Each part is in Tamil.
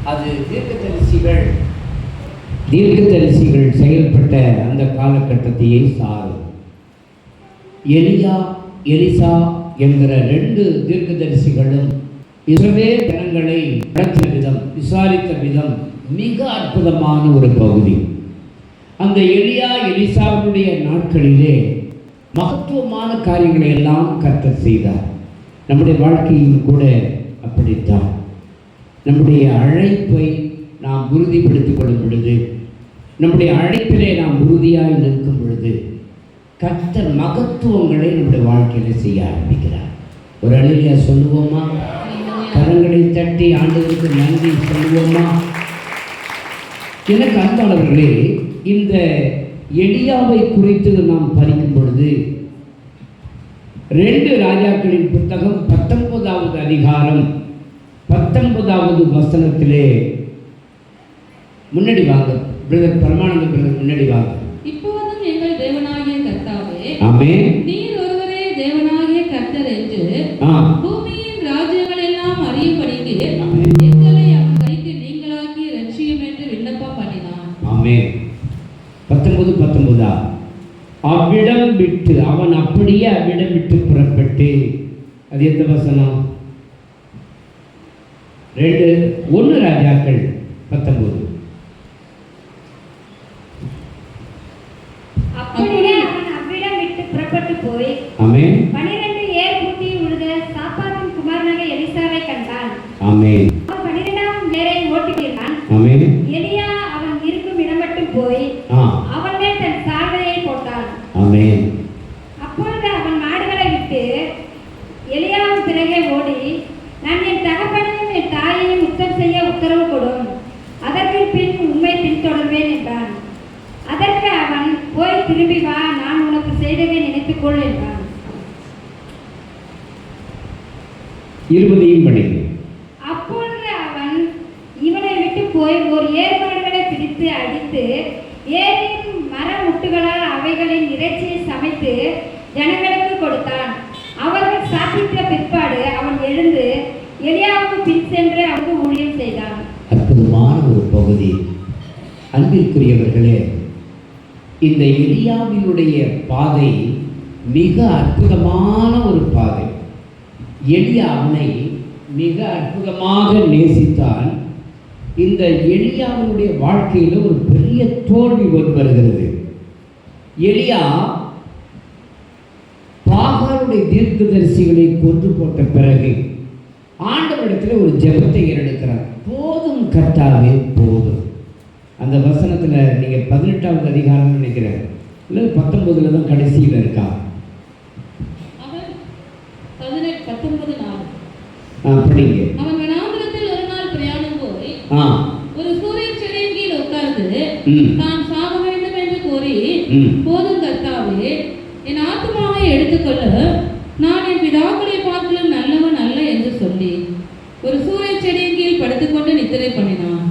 அது தீர்க்கதரிசிகள் செயல்பட்ட அந்த காலகட்டத்தையே சாரும். எலியா எலிசா என்கிற 2 தீர்க்கதரிசிகளும் இஸ்ரவேல் ஜனங்களை நடத்தின விதம், விசாரித்த விதம் மிக அற்புதமான ஒரு பகுதி. அந்த எலியா எலிசாவுடைய நாட்களிலே மகத்துவமான காரியங்களை எல்லாம் கர்த்தர் செய்தார். நம்முடைய வாழ்க்கையும் கூட அப்படித்தான். நம்முடைய அழைப்பை நாம் உறுதிப்படுத்திக் கொள்ளும் பொழுது, நம்முடைய அழைப்பிலே நாம் உறுதியாக நிற்கும் பொழுது, கர்த்தர் மகத்துவங்களை நம்முடைய வாழ்க்கையில செய்ய ஆரம்பிக்கிறார். ஒரு அழியா சொல்லுவோமா? கரங்களை தட்டி ஆண்டவருக்கு நன்றி சொல்லுவோமா? எனக்கு அன்பானவர்களே, இந்த எலியாவை குறித்து நாம் படிக்கும் பொழுது 2 ராஜாக்களின் புத்தகம் 19வது அதிகாரம் 19வது வசனத்திலே முன்னாடி வாங்க பிரதர், பரமானந்த பிரதர் முன்னாடி வாங்க. இப்போதும் எங்கள் தேவனாகிய கர்த்தாவே, ஆமென், நீர் ஒருவரே தேவனாகிய கர்த்தர் என்று பூமியின் ராஜ்யங்கள் எல்லாம் அறியும்படிக்கு எங்களை அவன் கைக்கு நீங்களாக்கி ரட்சியும் என்று விண்ணப்பம் பண்ணினான். ஆமென். 19 அவ்விடம் விட்டு, அவன் அப்படியே அவ்விடம் விட்டு புறப்பட்டு, அது எந்த வசனம்? 1 ராஜாக்கள் 19. அப்படியே அவன் அவ்விடம் விட்டு புறப்பட்டு போய், ஆமென், 12 ஏர் பூட்டி உழுத சாப்பாத்தின் குமாரனாகிய எலிசாவை கண்டான். ஆமென். அவன் 12ஆம் ஏரை ஓட்டுகிறான். ஆமென். எலியா அவன் இருக்கும் இடம் மட்டும் போய் அவன் மேல் தன் சால்வையை போட்டான். ஆமென். அப்பொழுது அவன் மாடுகளை விட்டு எலியாவின் பிறகே ஓடி, நான் என் தகப்பனையும் என் தாயையும் யுத்தம் செய்ய உத்தரவு கொடும், அதற்கு பின் உம்மை பின்தொடர்வேன் என்றான். அதற்கு அவன், போய் திரும்பி வா, நான் உனக்கு செய்ததை நினைத்துக்கொள் என்றான். 20 படிங்க. அப்பொழுது அவன் இவனை விட்டு போய் ஒரு ஏர்மாடுகளை பிடித்து அடித்து ஏரியின் மர முட்டுகளால் அவைகளின் இறைச்சியை சமைத்து ஜனங்களுக்கு கொடுத்தான். அவர்கள் சாப்பிட்ட பிற்பாடு அவன் எழுந்து எலியாவுக்கு பின் சென்று அவனுக்கு ஊழியம் செய்தான். அற்புதமான ஒரு பகுதி. அன்பிற்குரியவர்களே, இந்த எலியாவினுடைய பாதை மிக அற்புதமான ஒரு பாதை. எலியா அவனை மிக அற்புதமாக நேசித்தான். இந்த எலியாவினுடைய வாழ்க்கையில் ஒரு பெரிய தோல்வி வருகிறது. எலியா பாகாலுடைய தீர்க்கதரிசிகளை கொன்று போட்ட பிறகு ஆண்டவரிடத்தில் ஒரு ஜெபத்தை ஏறெடுக்கிறார். போதும் கர்த்தாவே, போதும். அந்த வசனத்தில் நீங்கள் 18வது அதிகாரம் நினைக்கிறேன், இல்லை 19ல் தான் கடைசியில் இருக்கா. படிங்க. அவன் வனாந்திரத்தில் ஒரு நாள் பிரயாணம் போய் ஒரு சூரிய செடியின் கீழ் உட்கார்ந்து தான் சாக வேண்டும் என்று கூறி, போதும் கர்த்தாவே, என் ஆத்துமாவை எடுத்துக்கொள்ள, நான் என் பிதாக்களை பார்க்கலும் நல்லவன் அல்ல என்று சொல்லி ஒரு சூரிய செடியின் கீழ் படுத்துக்கொண்டு நித்திரை பண்ணினான்.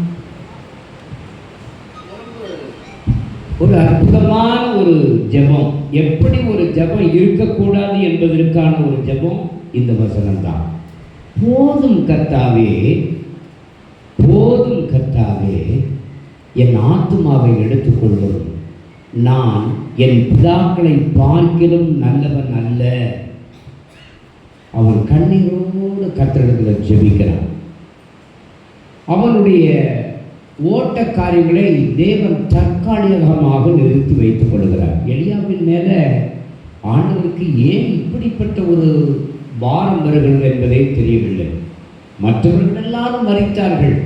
ஒரு அற்புதமான ஒரு ஜெபம். எப்படி ஒரு ஜெபம் இருக்கக்கூடாது என்பதற்கான ஒரு ஜெபம் இந்த வசனம் தான். போதும் கர்த்தாவே, போதும் கர்த்தாவே, என் ஆத்துமாவை எடுத்துக்கொள்ளும், நான் என் பிதாக்களை பார்க்கிலும் நல்லவன் அல்ல. அவன் கண்ணீரோடு கர்த்தரிடத்தில் ஜெபிக்கிறான். அவனுடைய ஓட்ட காரியங்களை தேவன் தற்காலிகமாக நிறுத்தி வைத்துக் கொள்கிறார். எலியாவின் மேலே ஆண்டவருக்கு ஏன் இப்படிப்பட்ட ஒரு பாரம் வருகிறது என்பதே தெரியவில்லை. மற்றவர்கள் எல்லாரும் மரித்தார்கள்,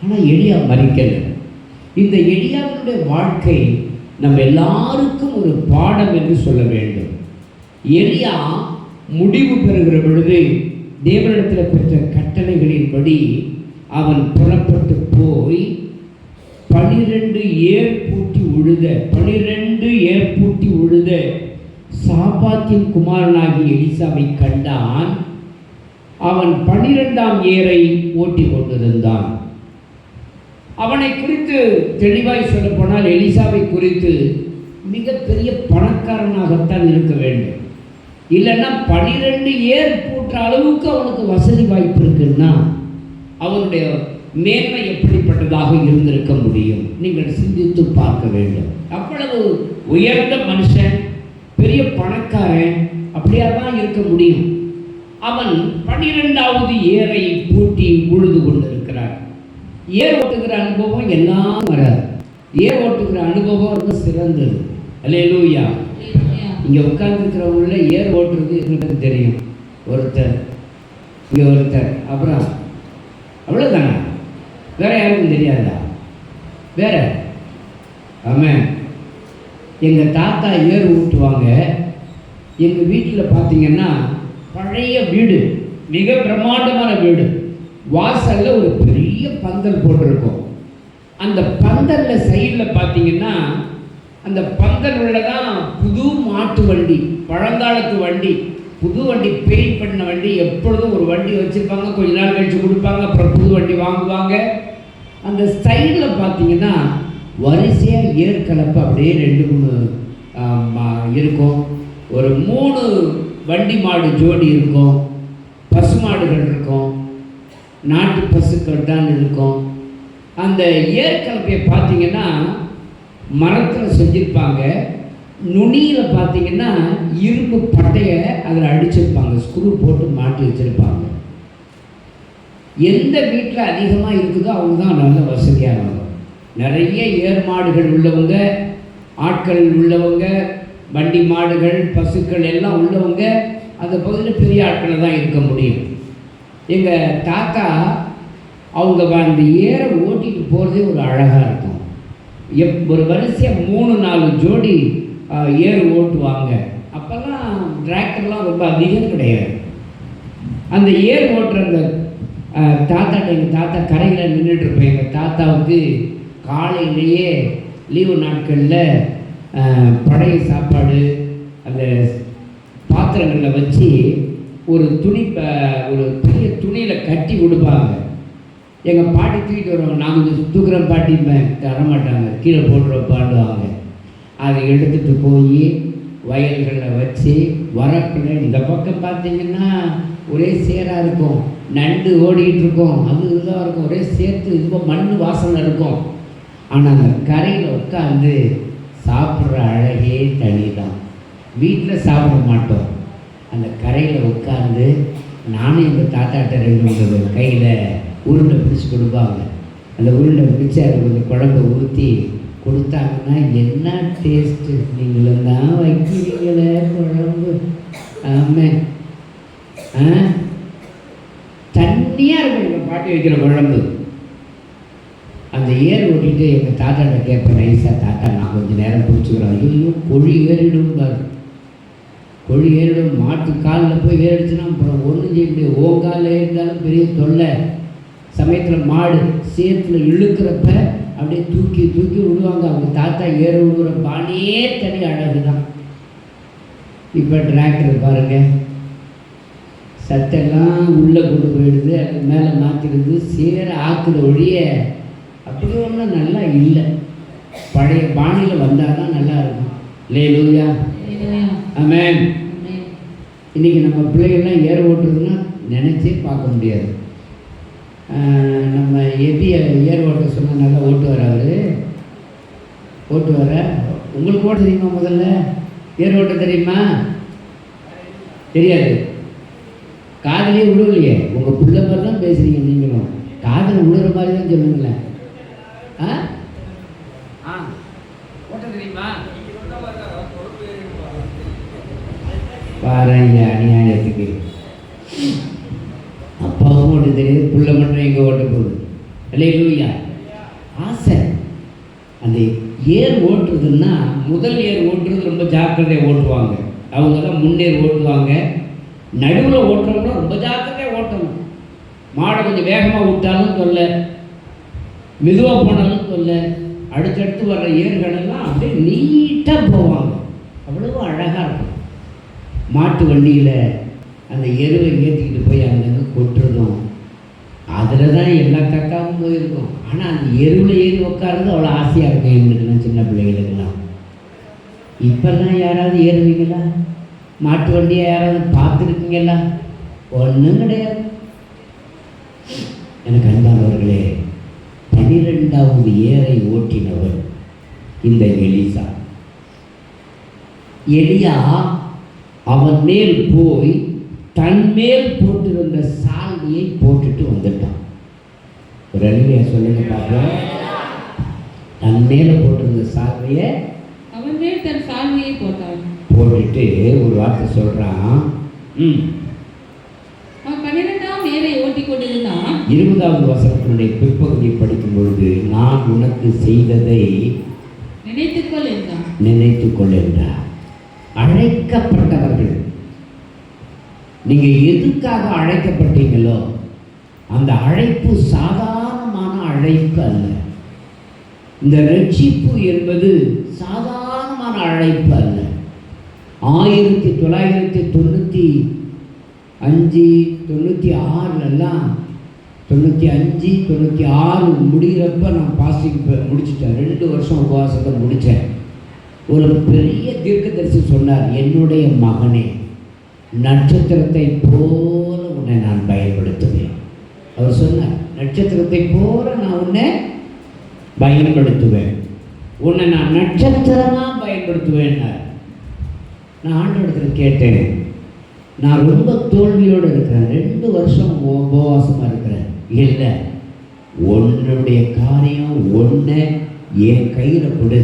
ஆனால் எலியா மரிக்கலை. இந்த எலியாவினுடைய வாழ்க்கை நம்ம எல்லாருக்கும் ஒரு பாடம் என்று சொல்ல வேண்டும். எலியா முடிவு பெறுகிற பொழுது தேவனிடத்தில் பெற்ற கட்டளைகளின்படி அவன் புறப்பட்டு போய் 12 ஏர் பூட்டி உழுத சாப்பாத்தின் குமாரனாகி எலிசாவை கண்டான். அவன் 12ஆம் ஏரை ஓட்டி கொண்டிருந்தான். அவனை குறித்து தெளிவாய் சொல்ல போனால் எலிசாவை குறித்து மிகப்பெரிய பணக்காரனாகத்தான் இருக்க வேண்டும். இல்லைன்னா 12 ஏர் பூட்டுற அளவுக்கு அவனுக்கு வசதி வாய்ப்பு இருக்குன்னா அவனுடைய மேன்மை எப்படிப்பட்டதாக இருந்திருக்க முடியும்? நீங்கள் சிந்தித்து பார்க்க வேண்டும். அவ்வளவு உயர்ந்த மனுஷன், பெரிய பணக்காரன், அப்படியா தான் இருக்க முடியும். அவன் 12வது ஏரை பூட்டி உழுது கொண்டிருக்கிறார். ஏர் ஓட்டுகிற அனுபவம் எல்லாம் வராது. ஏர் ஓட்டுகிற அனுபவம் ரொம்ப சிறந்தது. அல்லேலூயா. இங்கே உட்கார்ந்துருக்கிறவங்கள ஏர் ஓட்டுறது எனக்கு தெரியும். ஒருத்தர், இங்கே ஒருத்தர், அப்புறம் அவ்வளோதானே, வேற யாருக்கும் தெரியாதா? வேற ஆமாம். எங்கள் தாத்தா ஏர் ஊட்டுவாங்க. எங்கள் வீட்டில் பார்த்தீங்கன்னா பழைய வீடு, மிக பிரம்மாண்டமான வீடு. வாசலில் ஒரு பெரிய பந்தல் போட்டிருக்கோம். அந்த பந்தலில் சைடில் பார்த்தீங்கன்னா அந்த பந்தல் உள்ளதான் புது மாட்டு வண்டி, பழங்காலத்து வண்டி, புது வண்டி, பெயிண்ட் பண்ண வண்டி. எப்பொழுதும் ஒரு வண்டி வச்சுருப்பாங்க, கொஞ்ச நாள் கழிச்சு கொடுப்பாங்க, அப்புறம் புது வண்டி வாங்குவாங்க. அந்த சைடில் பார்த்தீங்கன்னா வரிசையாக ஏர் கலப்பு அப்படியே 2-3 இருக்கும். ஒரு 3 வண்டி மாடு ஜோடி இருக்கும், பசு மாடுகள் இருக்கும், நாட்டு பசுக்கள் தான் இருக்கும். அந்த ஏர் கலப்பையை பார்த்தீங்கன்னா மரத்தில் செஞ்சுருப்பாங்க. நுனியில் பார்த்தீங்கன்னா இரும்பு பட்டையை அதில் அடிச்சிருப்பாங்க, ஸ்க்ரூ போட்டு மாட்டி வச்சுருப்பாங்க. எந்த வீட்டில் அதிகமாக இருக்குதோ அவங்க தான் நல்ல வசதியானவங்க. நிறைய ஏர் மாடுகள் உள்ளவங்க, ஆட்கள் உள்ளவங்க, வண்டி மாடுகள், பசுக்கள் எல்லாம் உள்ளவங்க அந்த பகுதியில் பெரிய ஆட்களை தான் இருக்க முடியும். எங்கள் தாத்தா அவங்க அந்த ஏரை ஓட்டிட்டு போகிறதே ஒரு அழகாக இருக்கும். ஒரு வரிசையாக 3-4 ஜோடி ஏர் ஓட்டுவாங்க. அப்போல்லாம் டிராக்டர்லாம் ரொம்ப அதிகம் கிடையாது. அந்த ஏர் ஓட்டுற அந்த எங்கள் தாத்தா கரையில் நின்றுட்டுருப்பேன். எங்கள் தாத்தாவுக்கு காலையிலேயே லீவு நாட்களில் பழைய சாப்பாடு அந்த பாத்திரங்களில் வச்சு ஒரு ஒரு பெரிய துணியில் கட்டி கொடுப்பாங்க. எங்கள் பாட்டி தூக்கிட்டு வருவாங்க. நான் கொஞ்சம் தூக்குறேன் பாட்டி, தரமாட்டாங்க, கீழே போட்டுற பாடுவாங்க. அதை எடுத்துகிட்டு போய் வயல்களில் வச்சு வரப்பில் இந்த பக்கம் பார்த்தீங்கன்னா ஒரே சேராக இருக்கும், நண்டு ஓடிக்கிட்டு இருக்கும், அது இதுதான் இருக்கும், ஒரே சேர்த்து இதுவும் மண் வாசனை இருக்கும். ஆனால் அந்த கரையில் உட்காந்து சாப்பிட்ற அழகே தனி தான். வீட்டில் சாப்பிட மாட்டோம். அந்த கரையில் உட்காந்து நானும் எங்கள் தாத்தாட்ட 2 கையில் உருண்டை பிடிச்சி கொடுப்பாங்க. அந்த உருண்டை பிடிச்சி அது கொஞ்சம் குழம்பு ஊற்றி கொடுத்தாங்கன்னா என்ன டேஸ்ட்டு! நீங்களும் தான் வைக்கிறீங்களே குழம்பு. ஆமாம், தண்ணியாக இருக்கும் எங்கள் பாட்டி வைக்கிற குழம்பு. அந்த ஏர் ஓட்டிகிட்டு எங்கள் தாத்தாட்ட கேட்பேன் நைஸாக, தாத்தா நான் கொஞ்சம் நேரம் பிடிச்சிக்கிறோம். ஐயோ கொழி ஏறிடும் பாரு, கொழி ஏறிடும். மாட்டு காலில் போய் ஏறிடுச்சுன்னா அப்புறம் ஒன்றும் செய்ய முடியாது. ஓங்காலில் ஏறினாலும் பெரிய தொல்லை. சமயத்தில் மாடு சேத்துல இழுக்கிறப்ப அப்படியே தூக்கி தூக்கி விடுவாங்க. அவங்க தாத்தா ஏற விடுகிற பாணியே தனி அழகு தான். இப்போ டிராக்டர் பாருங்கள், சத்தெல்லாம் உள்ளே கொண்டு போயிடுது, அது மேலே மாற்றிடுது, சேர ஆக்குற ஒழிய அப்படி ஒன்றும் நல்லா இல்லை. பழைய பாணியில் வந்தால் தான் நல்லா இருக்கும். அல்லேலூயா, ஆமென். இன்றைக்கி நம்ம பிள்ளைகள்லாம் ஏற ஓட்டுறதுன்னா நினச்சே பார்க்க முடியாது. நம்ம எப்படி ஏர் ஓட்ட சொன்னால் நல்லா ஓட்டுவார் அவர், ஓட்டுவார. உங்களுக்கு ஓட்ட தெரியுமா? முதல்ல ஏர் ஓட்ட தெரியுமா? தெரியாது. காதலே விழுவலையே. உங்கள் பிள்ளை மாதிரி தான் பேசுகிறீங்க நீங்களும். காதல் விழுற மாதிரி தான் சொல்லுங்களேன். ஓட்ட தெரியுமா? பாருங்க அநியாயத்துக்கு. அப்பாவும் ஓட்ட தெரியுது, பிள்ளை மட்டும் எங்கே ஓட்ட போகுது. அல்லேலூயா. ஆசை. அந்த ஏர் ஓட்டுறதுன்னா முதல் ஏர் ஓட்டுறது ரொம்ப ஜாக்கிரதையாக ஓட்டுவாங்க. அவங்க தான் முன்னேர் ஓட்டுவாங்க. நடுவில் ஓட்டுறவங்க ரொம்ப ஜாக்கிரதையாக ஓட்டணும். மாடை கொஞ்சம் வேகமாக விட்டாலும் தொல்லை, மெதுவாக போனாலும் தொல்லை. அடுத்தடுத்து வர்ற ஏர்களெல்லாம் அப்படியே நீட்டாக போவாங்க. அவ்வளோ அழகாக இருக்கும். மாட்டு வண்டியில் அந்த எருவை ஏற்றிக்கிட்டு போய் அங்கங்கே கொட்டுறதும், அதில் தான் எல்லா கக்காவும் போயிருக்கும். ஆனால் அந்த எருவில் ஏறி உட்காருறது அவ்வளோ ஆசையாக இருக்கும் எங்களுக்குலாம், சின்ன பிள்ளைகளுக்கெல்லாம். இப்போல்லாம் யாராவது ஏறுவீங்களா? மாட்டு வண்டியை யாராவது பார்த்துருக்கீங்களா? ஒன்றும் கிடையாது. எனக்கு அன்பானவர்களே, 12வது ஏரை ஓட்டினவர் இந்த எலிசா. எலியா அவன் மேல் போய் தன் மேல் போட்டிருந்த சால்வையை போட்டுட்டு வந்துட்டான். ஒரு அழிவையா சொல்லுங்க பார்ப்போம். தன் மேல போட்டிருந்த சால்வையை அவன் மேல் தன் சால்வையை போட்டான். போட்டுட்டு ஒரு வார்த்தை சொல்றான். அவன் 12ஆம் ஏரை ஓட்டி கொண்டிருந்தான். 20வது வசனத்தினுடைய பிற்பகுதியை படிக்கும் பொழுது, நான் உனக்கு செய்ததை நினைத்துக்கொள் என்றான். நினைத்துக்கொள் என்றார். அழைக்கப்பட்டவர்கள், நீங்க எதுக்காக அழைக்கப்பட்டீங்களோ அந்த அழைப்பு சாதாரணமான அழைப்பு அல்ல. இந்த ரட்சிப்பு என்பது சாதாரணமான அழைப்பு அல்ல. 1995 96 95 96 முடிகிறப்ப நான் பாசிங் முடிச்சிட்டேன். 2 வருஷம் உபவாசத்தை முடித்தேன். ஒரு பெரிய தீர்க்கதரிசி சொன்னார், என்னுடைய மகனே, நட்சத்திரத்தை போல உன்னை நான் பயன்படுத்துவேன். அவர் சொன்னார், நட்சத்திரத்தை போல நான் உன்னை பயன்படுத்துவேன், உன்னை நான் நட்சத்திரமாக பயன்படுத்துவேன். நான் ஆண்டவரிடத்தில் கேட்டேன், நான் ரொம்ப தோல்வியோடு இருக்கிறேன், 2 வருஷம் உபவாசமாக இருக்கிறேன். இல்லை, உன்னுடைய காரியம் ஒன்று என் கையில் கொடு,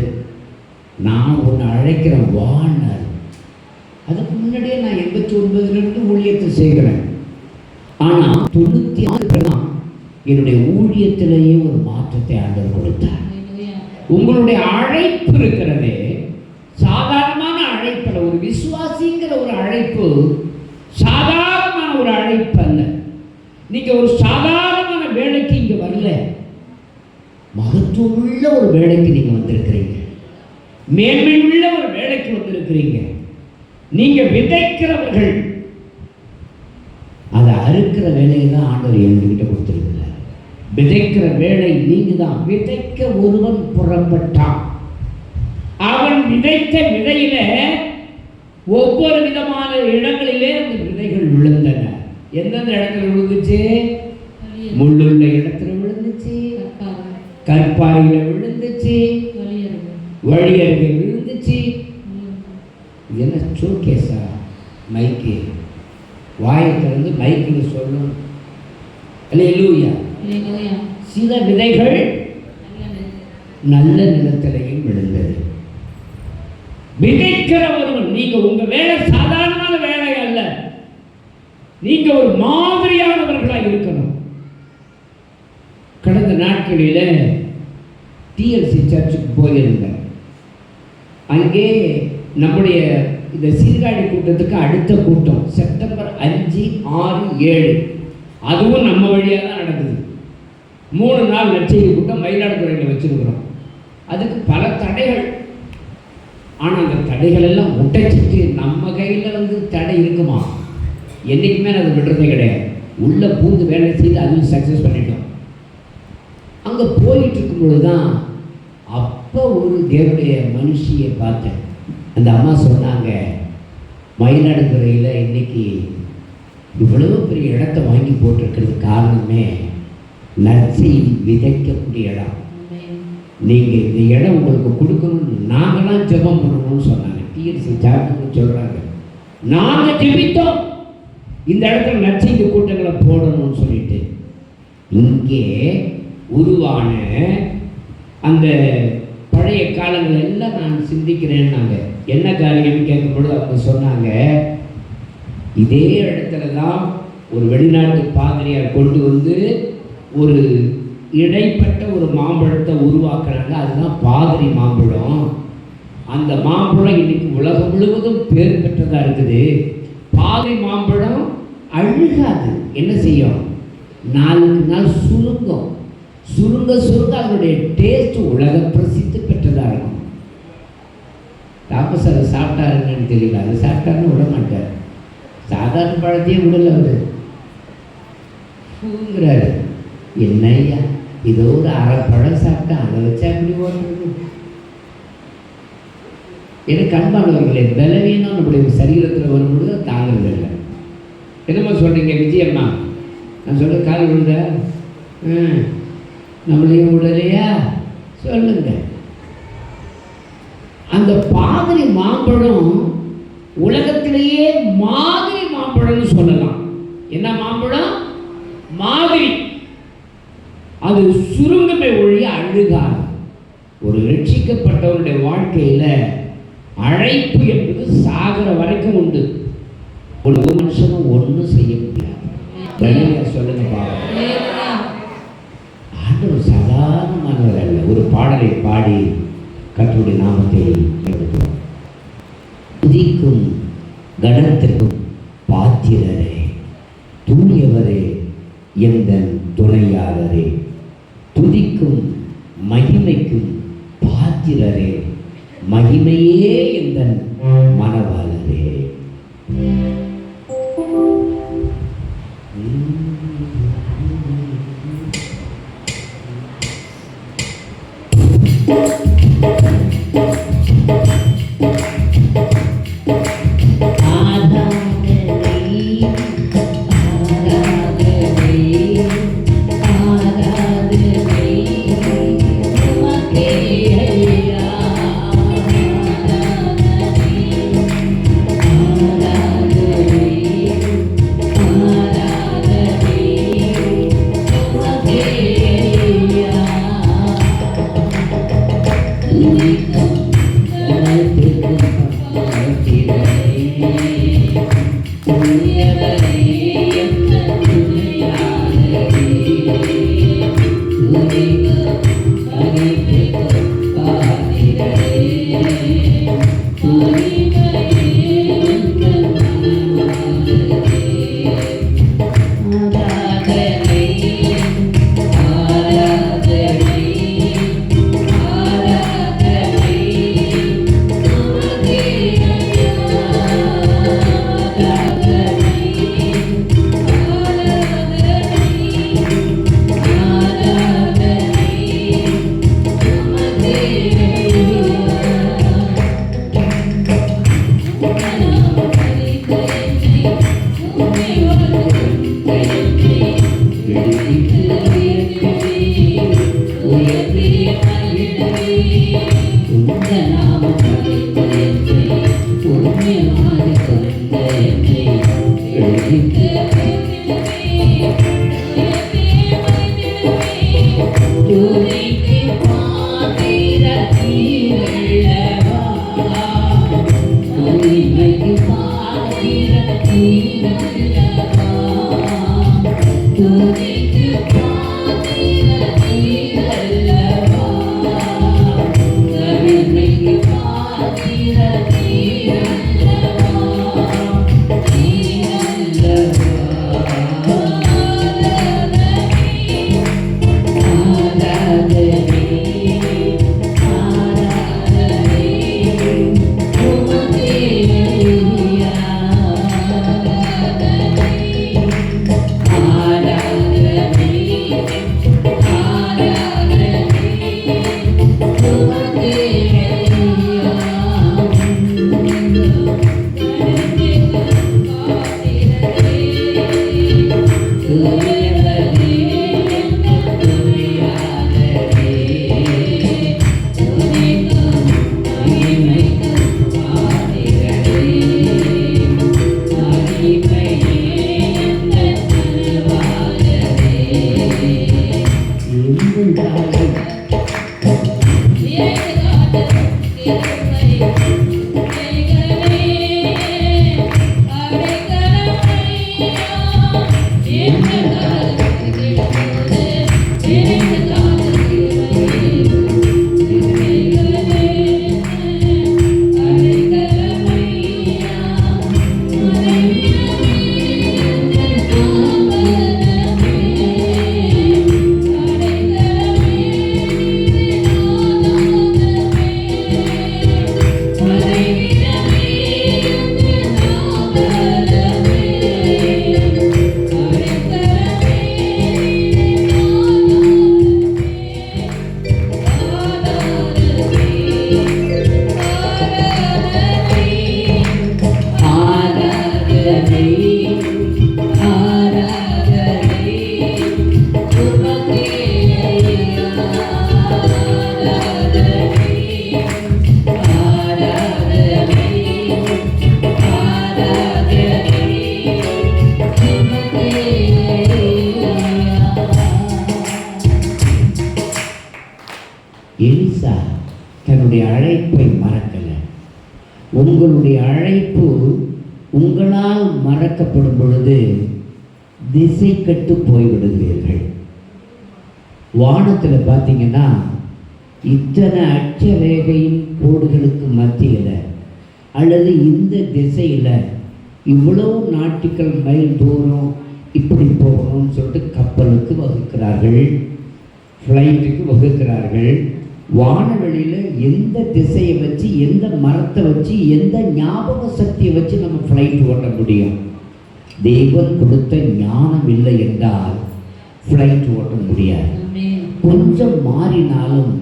நான் உன்னை அழைக்கிறேன் வாழ்நாள். அதுக்கு முன்னாடியே நான் 89 ஊழியத்தை செய்கிறேன். ஆனால் 96 என்னுடைய ஊழியத்திலேயே ஒரு மாற்றத்தை ஆண்டவர் கொடுத்தார். உங்களுடைய அழைப்பு இருக்கிறதே சாதாரணமான அழைப்பு அல்ல. ஒரு விசுவாசிங்கிற ஒரு அழைப்பு சாதாரணமான ஒரு அழைப்பு அல்ல. நீங்க ஒரு சாதாரணமான வேலைக்கு இங்க வரல, மகத்துவமுள்ள ஒரு வேலைக்கு நீங்க வந்திருக்கிறீங்க, மேன்மையுள்ள ஒரு வேலைக்கு வந்திருக்கிறீங்க. நீங்க விதைக்கிறவர்கள், அதை அறுக்கிற வேலையை தான் ஆண்டவர் என்கிட்ட கொடுத்துருக்கிறார். விதைக்கிற வேலை நீங்க தான். விதைக்க ஒருவன் புறப்பட்டான், அவன் விதைத்த விதையில ஒவ்வொரு விதமான இடங்களிலே அந்த விதைகள் விழுந்தன. எந்தெந்த இடத்துல விழுந்துச்சு? முள்ளுள்ள இடத்துல விழுந்துச்சு, கற்பாறையில விழுந்துச்சு, வழி அருகே விழுந்துச்சு. இது என்ன ஷோகேஸா? மைக்கு வாயை திறந்து மைக்கில் சொல்லும். அல்லேலூயா. சில விதைகள் நல்ல நிலத்திலையும் விழுந்தது. விதைக்கிறவர்கள், நீங்க உங்க வேலை சாதாரணமான வேலை அல்ல, நீங்க ஒரு மாதிரியானவர்களாக இருக்கணும். கடந்த நாட்களில் டிஎல்சி சர்ச்சுக்கு போயிருந்தேன். அங்கே நம்முடைய இந்த சீர்காழி கூட்டத்துக்கு அடுத்த கூட்டம் செப்டம்பர் 5, 6, 7 அதுவும் நம்ம வழியாக தான் நடக்குது. 3 நாள் நற்செய்தி கூட்டம் மயிலாடுதுறையில் வச்சிருக்கிறோம். அதுக்கு பல தடைகள். ஆனால் அந்த தடைகள் எல்லாம் உடைச்சிட்டு நம்ம கையில் வந்து தடை இருக்குமா? என்றைக்குமே அது விடுறதே கிடையாது. உள்ளே பூந்து வேலை செய்து அதுவும் சக்ஸஸ் பண்ணிட்டோம். அங்கே போயிட்டு இருக்கும்பொழுது தான் அப்போ ஒரு தேவனுடைய மனுஷியை பார்த்தேன். அந்த அம்மா சொன்னாங்க, மயிலாடுதுறையில் இன்னைக்கு இவ்வளவு பெரிய இடத்த வாங்கி போட்டிருக்கிறது காரணமே நற்செய்தி விதைக்கக்கூடிய இடம். நீங்கள் இந்த இடம் உங்களுக்கு கொடுக்கணும்னு நாங்களாம் ஜெபம் பண்ணணும்னு சொன்னாங்க. டிஎல்சி சார்ஜுன்னு சொல்கிறாங்க. நாங்கள் ஜெபித்தோம் இந்த இடத்துல நற்செய்தி கூட்டங்களை போடணும்னு சொல்லிட்டு. இங்கே உருவான அந்த பழைய காலங்கள் எல்லாம் நான் சிந்திக்கிறேன்னாங்க. என்ன காரியம்னு கேட்கும்பொழுது அவங்க சொன்னாங்க, இதே இடத்துல தான் ஒரு வெளிநாட்டு பாதிரியார் கொண்டு வந்து ஒரு இடைப்பட்ட ஒரு மாம்பழத்தை உருவாக்குறாங்க. அதுதான் பாதிரி மாம்பழம். அந்த மாம்பழம் இன்னைக்கு உலகம் முழுவதும் பேர் பெற்றதாக இருக்குது. பாதிரி மாம்பழம் அழுகாது. என்ன செய்யும்? நாளுக்கு நாள் சுருங்கும். சுருங்க சுருங்க அதனுடைய டேஸ்ட் உலக பிரசித்தி பெற்றதாக இருக்கும். தாமஸ் அதை சாப்பிட்டாருன்னு தெரியல. அதை சாப்பிட்டாருன்னு விட மாட்டார். சாதாரண பழத்தையும் விடல அவர். பூங்கிறாரு, என்னையா இதோ ஒரு 1/2 பழம் சாப்பிட்டா அதை வச்சா அப்படி ஓடுறது. எனக்கு அன்பானவர்களே, பலவீனம் நம்முடைய சரீரத்தில் வரும்பொழுது தாங்கிறது இல்லை. என்னம்மா சொல்கிறீங்க விஜயம்மா? நான் சொல்கிற கால் விழுத நம்மளையும் விடலையா? சொல்லுங்க. அந்த பாதிரி மாம்பழம் உலகத்திலேயே மாதிரி மாம்பழம்னு சொல்லலாம். என்ன மாம்பழம்? மாதிரி. அது சுருங்கமே ஒழிய அழுகாது. ஒரு ரட்சிக்கப்பட்டவருடைய வாழ்க்கையில அழைப்பு என்பது சாகர வரைக்கும் உண்டு. ஒரு மனுஷனும் ஒன்றும் செய்ய முடியாது. சொல்லுங்க பாருங்க. ஆண்டவர் சாதாரணமானவர் அல்ல. ஒரு பாடலை பாடி கர்த்தருடைய நாமத்தை எடுக்கிறோம். துதிக்கும் கணத்திற்கும் பாத்திரரே, தூயவரே, எந்தன் துணையாளரே, துதிக்கும் மகிமைக்கும் பாத்திரரே, மகிமையே எந்தன் மனவாளரே. எலிசா தன்னுடைய அழைப்பை மறக்கலை. உங்களுடைய அழைப்பு உங்களால் மறக்கப்படும் பொழுது திசை கட்டு போய்விடுகிறீர்கள். வானத்தில் பார்த்தீங்கன்னா இத்தனை அட்சரேகையின் கோடுகளுக்கு மத்தியில் அல்லது இந்த திசையில் இவ்வளவு நாட்டிக்கல் மைல் தூரம் இப்படி போகணும்னு சொல்லிட்டு கப்பலுக்கு வகுக்கிறார்கள், ஃப்ளைட்டுக்கு வகுக்கிறார்கள். வானவெளியில் எந்த திசையை வச்சு, எந்த மரத்தை வச்சு, எந்த ஞாபக சக்தியை வச்சு நம்ம ஃப்ளைட் ஓட்ட முடியும்? தேவன் கொடுத்த ஞானம் இல்லை என்றால் ஃப்ளைட் ஓட்ட முடியாது. கொஞ்சம் மாறினாலும்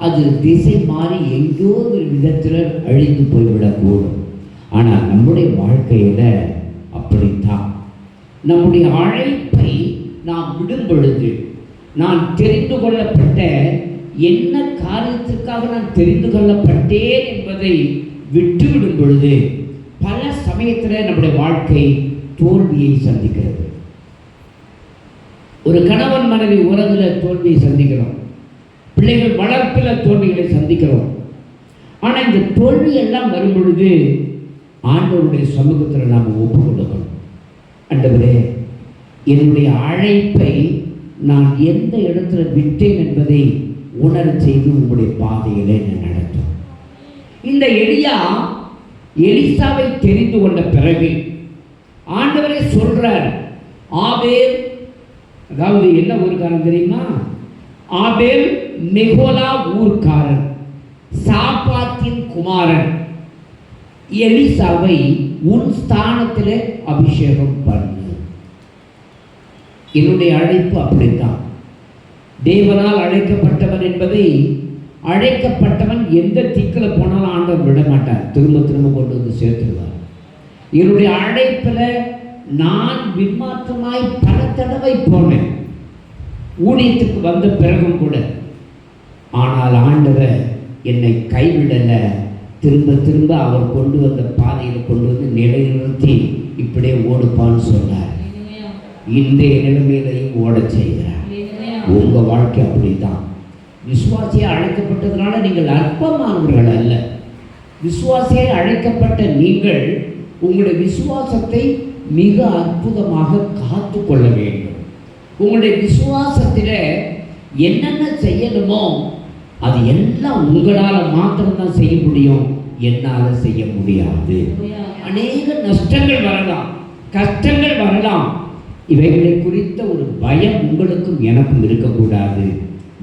அது திசை மாறி எங்கோ ஒரு விதத்தில் அழிந்து போய்விடக்கூடும். ஆனால் நம்முடைய வாழ்க்கையில் அப்படித்தான். நம்முடைய அழைப்பை நாம் விடும் பொழுது, நான் தெரிந்து கொள்ளப்பட்ட என்ன காரியத்திற்காக நான் தெரிந்து கொள்ளப்பட்டேன் என்பதை விட்டுவிடும் பொழுது பல சமயத்தில் நம்முடைய வாழ்க்கை தோல்வியை சந்திக்கிறது. ஒரு கணவன் மனைவி உறவில் தோல்வியை சந்திக்கிறோம், பிள்ளைகள் வளர்ப்பில் தோல்விகளை சந்திக்கிறோம். ஆனால் இந்த தோல்வி எல்லாம் வரும் பொழுது ஆண்டவருடைய சமூகத்தில் நாம் ஒப்பு கொடுக்கணும். ஆண்டவரே, என்னுடைய அழைப்பை நான் எந்த இடத்துல விட்டேன் என்பதை உணர செய்து உங்களுடைய பாதையிலே நடத்தும். இந்த எலிசாவை தெரிந்து கொண்ட பிறகு ஆண்டவரே சொல்றார், ஆபேல், அதாவது என்ன ஊர்க்காரன் தெரியுமா? ஆபேல் மெகோலா ஊர்க்காரன், சாப்பாத்தின் குமாரன். எலிசாவை உன் ஸ்தானத்தில் அபிஷேகம் பண்ணு. என்னுடைய அழைப்பு அப்படித்தான். தேவனால் அழைக்கப்பட்டவன் என்பதை, அழைக்கப்பட்டவன் எந்த திக்கில் போனாலும் ஆண்டவர் விட மாட்டார், திரும்ப திரும்ப கொண்டு வந்து சேர்த்துருவார். என்னுடைய அழைப்பில் நான் விமாற்றமாய் பல தடவை போனேன், ஊழியத்துக்கு வந்த பிறகும் கூட. ஆனால் ஆண்டவர் என்னை கைவிடலை. திரும்ப திரும்ப அவர் கொண்டு வந்த பாதையில் கொண்டு வந்து நிலைநிறுத்தி இப்படியே ஓடுப்பான்னு சொன்னார். இன்றைய நிலைமையிலையும் ஓட செய்கிறார். உங்கள் வாழ்க்கை அப்படித்தான். விசுவாசியை அழைக்கப்பட்டதுனால நீங்கள் அற்பமானவர்கள் அல்ல. விசுவாசியை அழைக்கப்பட்ட நீங்கள் உங்களுடைய விசுவாசத்தை மிக அற்புதமாக காத்து கொள்ள வேண்டும். உங்களுடைய விசுவாசத்தில் என்னென்ன செய்யணுமோ அது எல்லாம் உங்களால் மாத்திரம்தான் செய்ய முடியும், என்னால் செய்ய முடியாது. அநேக நஷ்டங்கள் வரலாம், கஷ்டங்கள் வரலாம். இவைகளை குறித்த ஒரு பயம் உங்களுக்கும் எனக்கும் இருக்கக்கூடாது.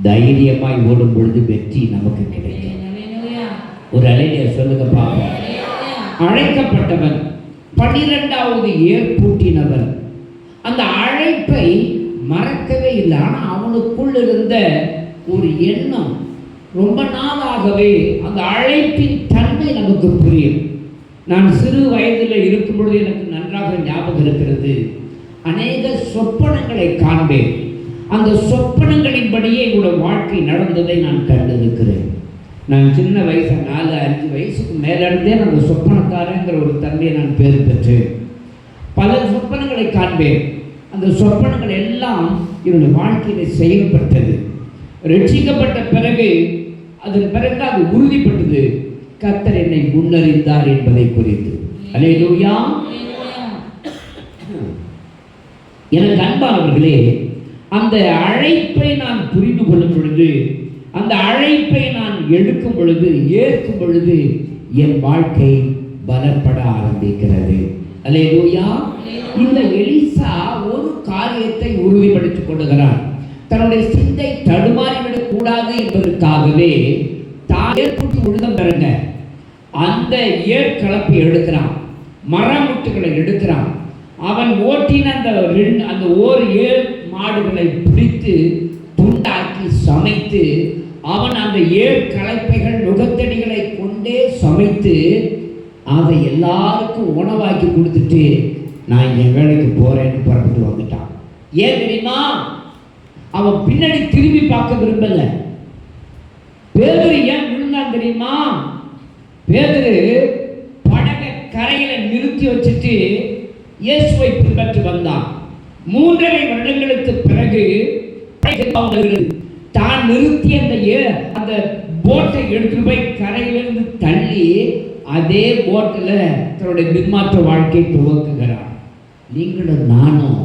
தைரியமாய் ஓடும் பொழுது வெற்றி நமக்கு கிடைக்கும். ஒரு அலையில சொல்லுங்க பாப்போம். அழைக்கப்பட்டவன் 12வது ஏற்பூட்டினவன் அந்த அழைப்பை மறக்கவே இல்லை. ஆனால் அவனுக்குள் இருந்த ஒரு எண்ணம் ரொம்ப நாளாகவே அந்த அழைப்பின் தன்மை நமக்கு புரியும். நான் சிறு வயதில் இருக்கும் பொழுது எனக்கு நன்றாக ஞாபகம் இருக்கிறது. அநேக சொப்பனங்களை காண்பேன். அந்த சொப்பனங்களின்படியே என்னோட வாழ்க்கை நடந்ததை நான் கண்டிருக்கிறேன். நான் சின்ன வயசு 4-5 வயசுக்கு மேலிருந்தே அந்த சொப்பனக்காரங்கிற ஒரு தன்மையை நான் பேர் பெற்றேன். பல சொப்பனங்களை காண்பேன். அந்த சொப்பனங்கள் எல்லாம் என்னுடைய வாழ்க்கையில் செயல்பட்டது. ரட்சிக்கப்பட்ட பிறகு அதன் பிறகு அது உறுதிப்பட்டது. கர்த்தர் என்னை முன்னறிந்தார் என்பதை குறித்து. அல்லேலூயா. எனக்கு அன்பானவர்களே, அந்த அழைப்பை நான் புரிந்து கொள்ளும் பொழுது, அந்த அழைப்பை நான் எடுக்கும் பொழுது, ஏற்கும் பொழுது என் வாழ்க்கை பலப்பட ஆரம்பிக்கிறது. அல்லேலூயா. இந்த எலிசா ஒரு காரியத்தை உறுதிப்படுத்திக் கொள்கிறான். தன்னுடைய சிந்தை தடுமாறிவிடக் கூடாது என்பதற்காகவே தான் ஏற்பட்டு உழுதம் பெறுங்க அந்த ஏற்கலப்பை எடுக்கிறான், மரமுட்டுகளை எடுக்கிறான். அவன் ஓட்டின அந்த ஓர் ஏழு மாடுகளை பிடித்து துண்டாக்கி சமைத்து, அவன் அந்த ஏழு கலப்பைகள் நுகத்தடிகளை கொண்டே சமைத்து அதை எல்லாருக்கும் உணவாக்கி கொடுத்துட்டு நான் என் வேலைக்கு போறேன்னு புறப்பட்டு வந்துட்டான். ஏன் தெரியுமா? அவன் பின்னாடி திரும்பி பார்க்க விரும்பல. பேதுரு ஏன் விழுந்தான் தெரியுமா? பேதுரு படகை கரையில நிறுத்தி வச்சுட்டு இயேசுவை பின்பற்றி வந்தான். 3.5 வருடங்களுக்கு பிறகு தான் நிறுத்தி அந்த போட்டை எடுத்துட்டு போய் கரையிலிருந்து தள்ளி அதே போட்டில் தன்னுடைய பின்மாற்ற வாழ்க்கை துவக்குகிறார். நீங்களும் நானும்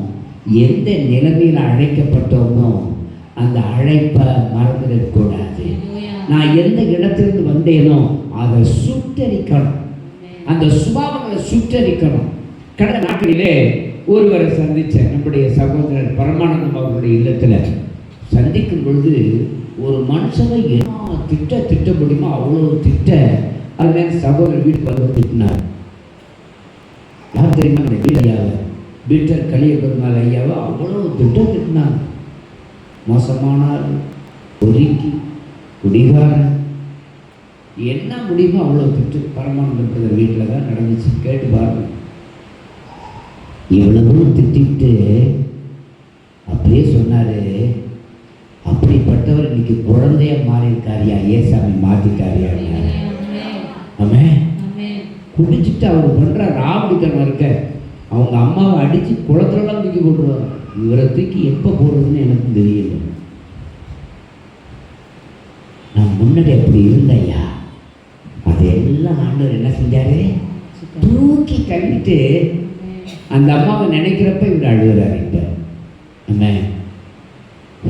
எந்த நிலைமையில் அழைக்கப்பட்டோமோ அந்த அழைப்பை மறந்துடக்கூடாது. நான் எந்த இடத்திலிருந்து வந்தேனோ அதை சுட்டரிக்கணும், அந்த சுபாவங்களை சுட்டரிக்கணும். கடந்த நாட்களிலே ஒருவரை சந்தித்தேன். நம்முடைய சகோதரர் பரமானந்தம் அவருடைய இல்லத்தில் சந்திக்கும் பொழுது ஒரு மனுஷனை என்ன திட்ட முடியுமோ அவ்வளோ திட்ட. அது சகோதரர் வீட்டுக்கு வந்து திட்டினார். யார் தெரியுமா? அந்த வீடு ஐயாவை, பீட்டர் கலிய பெருமாள் ஐயாவை அவ்வளோ திட்டினார். மோசமானார், ஒதுக்கி, குடிகாரன், என்ன முடியுமோ அவ்வளோ திட்டு. பரமானந்தம் வீட்டில் தான் நடந்துச்சு. கேட்டு பாருங்க. இவ்வளவு திட்டிட்டு அப்படியே சொன்னாரு, அப்படிப்பட்டவர் இன்னைக்கு குழந்தைய மாறியிருக்காரியா, ஏசாமி மாத்திக்காரியா. ஆமே குடிச்சிட்டு அவர் பண்ற ராவடித்தனம் இருக்க, அவங்க அம்மாவை அடிச்சு குளத்துலலாம் தூக்கி போட்டுருவாங்க. இவரை தூக்கி எப்போ போடுறதுன்னு எனக்கு தெரியல. நான் முன்னாடி அப்படி இருந்தையா, அதெல்லாம் ஆண்டவர் என்ன செஞ்சாரு, தூக்கி கழிட்டு அந்த அம்மாவை நினைக்கிறப்ப இவர் அழுகிறார். இப்போ நம்ம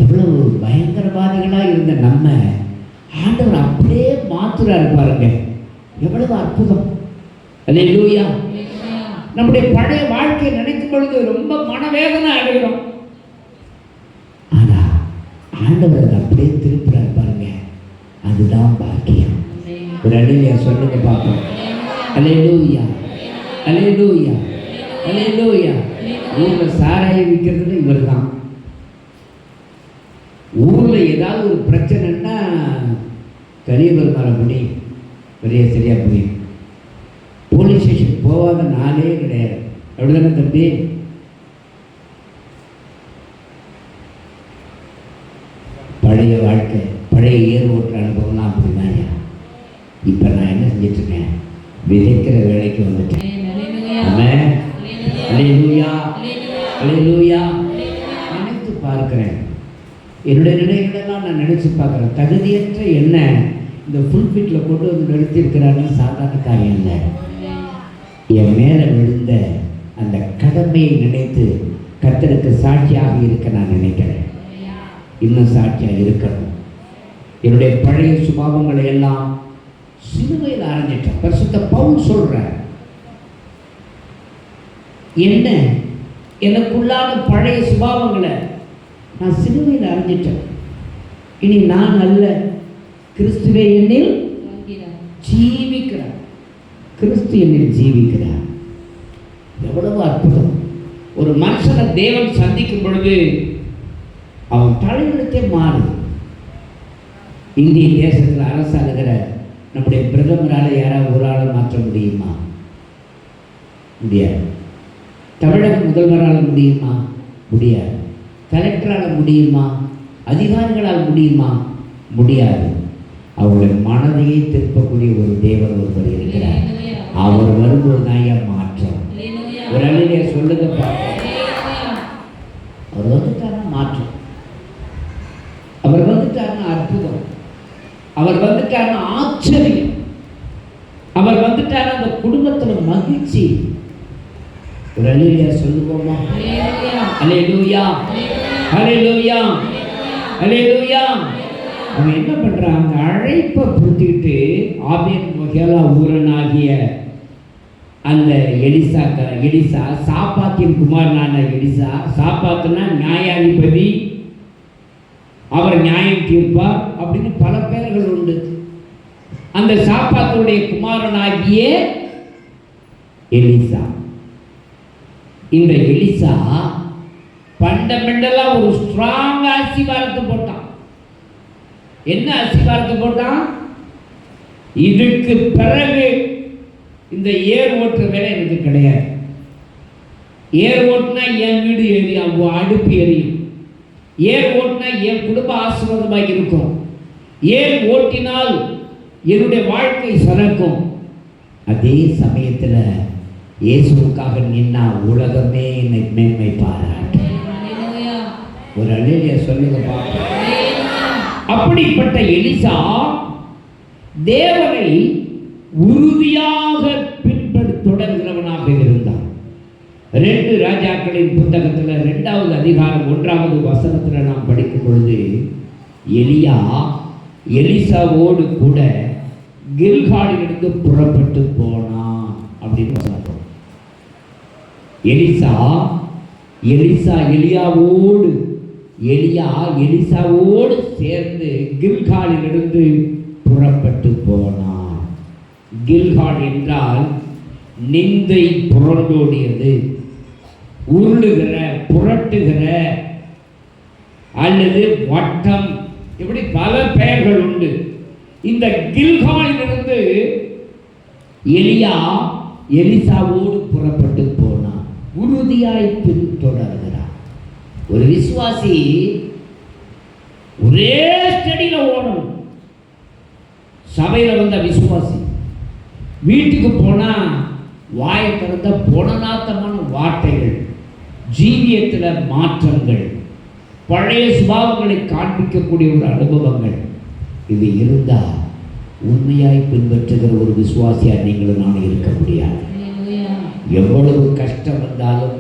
எவ்வளவு பயங்கரவாதிகளாக இருந்த நம்ம ஆண்டவர் அப்படியே மாத்துறாரு பாருங்க. எவ்வளவு அற்புதம். அல்லேலூயா. நம்முடைய பழைய வாழ்க்கையை நினைக்கும் பொழுது ரொம்ப மனவேதனை அடைகிறோம். ஆனா ஆண்டவர் அதை அப்படியே திருப்புறாரு பாருங்க. அதுதான் பாக்கியம். ஒரு அல்லேலூயா சொல்லுங்க பார்ப்போம். அல்லேலூயா, அல்லேலூயா, அல்லேலூயா. ஊர்ல சாராயம் விற்கிறதுல இவர் தான். ஊர்ல ஏதாவது ஒரு பிரச்சனைன்னா கலிய பெருமாளை முடியும், பெரிய சரியா புரியும். போலீஸ் ஸ்டேஷன் போகாத நாளே கிடையாது. அப்படிதானே தம்பி? பழைய வாழ்க்கை, பழைய ஏர் ஓட்டுற அனுபவம்லாம் அப்படிதான். இப்போ நான் என்ன செஞ்சிட்டு இருக்கேன், விதைக்கிற வேலைக்கு வந்துட்டேன். ஆமென். அல்லேலூயா, அல்லேலூயா. நினைத்து பார்க்கிறேன், என்னுடைய நினைவுகளெல்லாம் நான் நினைச்சு பார்க்குறேன். தகுதியற்ற என்ன இந்த ஃபுல்பிட்டில் கொண்டு வந்து நிறுத்தியிருக்கிறாருன்னு சாதாரண காரியம் இல்லை. என் மேலே விழுந்த அந்த கடமையை நினைத்து கர்த்தருக்கு சாட்சியாக இருக்க நான் நினைக்கிறேன். இன்னும் சாட்சியாக இருக்கணும். என்னுடைய பழைய சுபாவங்களை எல்லாம் சிலுவையில் அரைஞ்சிட்டேன். பரிசுத்த பவுல் சொல்கிறேன், என்ன எனக்குள்ளான பழைய சுபாவங்களை நான் சிலுவையில் அரைஞ்சிட்டேன். இனி நான் அல்ல, கிறிஸ்துவே என்னில் ஜீவிக்கிறார். கிறிஸ்து என்னில் ஜீவிக்கிறார். எவ்வளவு அற்புதம். ஒரு மனுஷனை தேவன் சந்திக்கும் பொழுது அவன் தலைவெழுத்தே மாறுது. இந்திய தேசத்தில் அரசாளுகிற நம்முடைய பிரதமரால் யாராவது ஒரு ஆளை மாற்ற முடியுமா? முடியாது. தமிழக முதல்வரால் முடியுமா? முடியாது. கலெக்டரால் முடியுமா? அதிகாரிகளால் முடியுமா? முடியாது. அவருடைய மனதையே திருப்பக்கூடிய ஒரு தேவன் ஒருவர் இருக்கிறார். அவர் வரும்போது தான் மாற்றம். ஒரு அழிலே சொல்லுங்க பார்ப்போம். அவர் வந்துட்டாருன்னா மாற்றம், அவர் வந்துட்டாருன்னா அற்புதம், அவர் வந்துட்டாருன்னா ஆச்சரியம், அவர் வந்துட்டாருன்னா அந்த குடும்பத்தில் மகிழ்ச்சி. ஒரு அழிலியா சொல்லுவோமா? அல்லேலூயா, அல்லேலூயா, அல்லேலூயா. அவன் என்ன பண்றான், அந்த அழைப்பை புரிஞ்சுக்கிட்டு ஆபேல் மகேலா ஊரனாகிய அந்த எலிசா சாப்பாத்தின் குமாரனான எலிசா. சாப்பாத்துனா நியாயாதிபதி, அவர் நியாயம் தீர்ப்பார் அப்படின்னு பல பெயர்கள் உண்டு. அந்த சாப்பாத்துடைய குமாரனாகிய எலிசா. இந்த எலிசா பண்டமெண்டலா ஒரு ஸ்ட்ராங் ஆசீர்வாதத்தை போட்டான். என்ன ஆசீர்வாதத்தை போட்டான்? இதுக்கு பிறகு இந்த ஏர் ஓட்டுற வேலை எனக்கு கிடையாது. ஏர் ஓட்டுனா என் வீடு எரியும், அடுப்பு எரியும். ஏர் ஓட்டுனா என் குடும்ப ஆசீர்வாதமாக இருக்கும். ஏர் ஓட்டினால் என்னுடைய வாழ்க்கை சிறக்கும். அதே சமயத்தில் இயேசுவுக்காக நின்னா உலகமே என்னை மேன்மை பாராட்டும். ஒரு அல்லேலூயா சொல்லுங்க பார்ப்போம். அப்படிப்பட்ட எலிசா தேவனை உறுதியாக தொடர்கிறவனாக இருந்தான். 2 ராஜாக்களின் புத்தகத்தில் 2வது அதிகாரம் 1வது வசனத்தில் நாம் படிக்கும் பொழுது எலியா எலிசாவோடு கூட கில்காலிலிருந்து புறப்பட்டு போனான் அப்படின்னு சொல்றோம். எலிசாவோடு சேர்ந்து கில்காலிலிருந்து புறப்பட்டு போனான். கில்கால் என்றால் நிந்தை புரண்டோடியது, உருளுகிற, புரட்டுகிற அல்லது வட்டம், இப்படி பல பெயர்கள் உண்டு. இந்த கில்காலிலிருந்து எலிசாவோடு புறப்பட்டு போனான். உறுதியாய் பின்தொடர்கிறான். ஒரு விசுவாசி ஒரே ஸ்டடியில ஓடணும். சபையில் வந்த விசுவாசி வீட்டுக்கு போனா வாயை திறந்த பொனநாத்தமான வார்த்தைகள், ஜீவியத்தில் மாற்றங்கள், பழைய சுபாவங்களை காண்பிக்கக்கூடிய ஒரு அனுபவங்கள், இது இருந்தால் உண்மையாய் பின்பற்றுகிற ஒரு விசுவாசியா நீங்களும் நானும் இருக்க முடியாது. எவ்வளவு கஷ்டம் வந்தாலும்,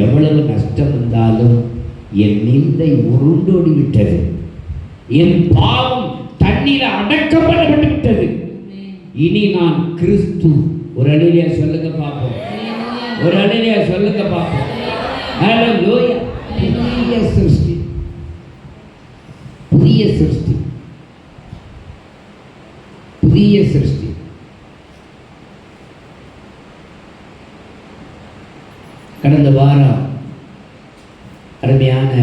எவ்வளவு நஷ்டம் வந்தாலும், என் நிந்தை உருண்டோடி விட்டது, என் பாவம் தண்ணீரை அடக்கப்பட்டு விட்டது, இனி நான் கிறிஸ்து. ஒரு அழிலியா சொல்லுங்க பார்ப்போம், ஒரு அழிலியா சொல்லுங்க பார்ப்போம். ஹல்லேலூயா. புதிய சிருஷ்டி, புதிய சிருஷ்டி, புதிய சிருஷ்டி. கடந்த வாரம் அருமையான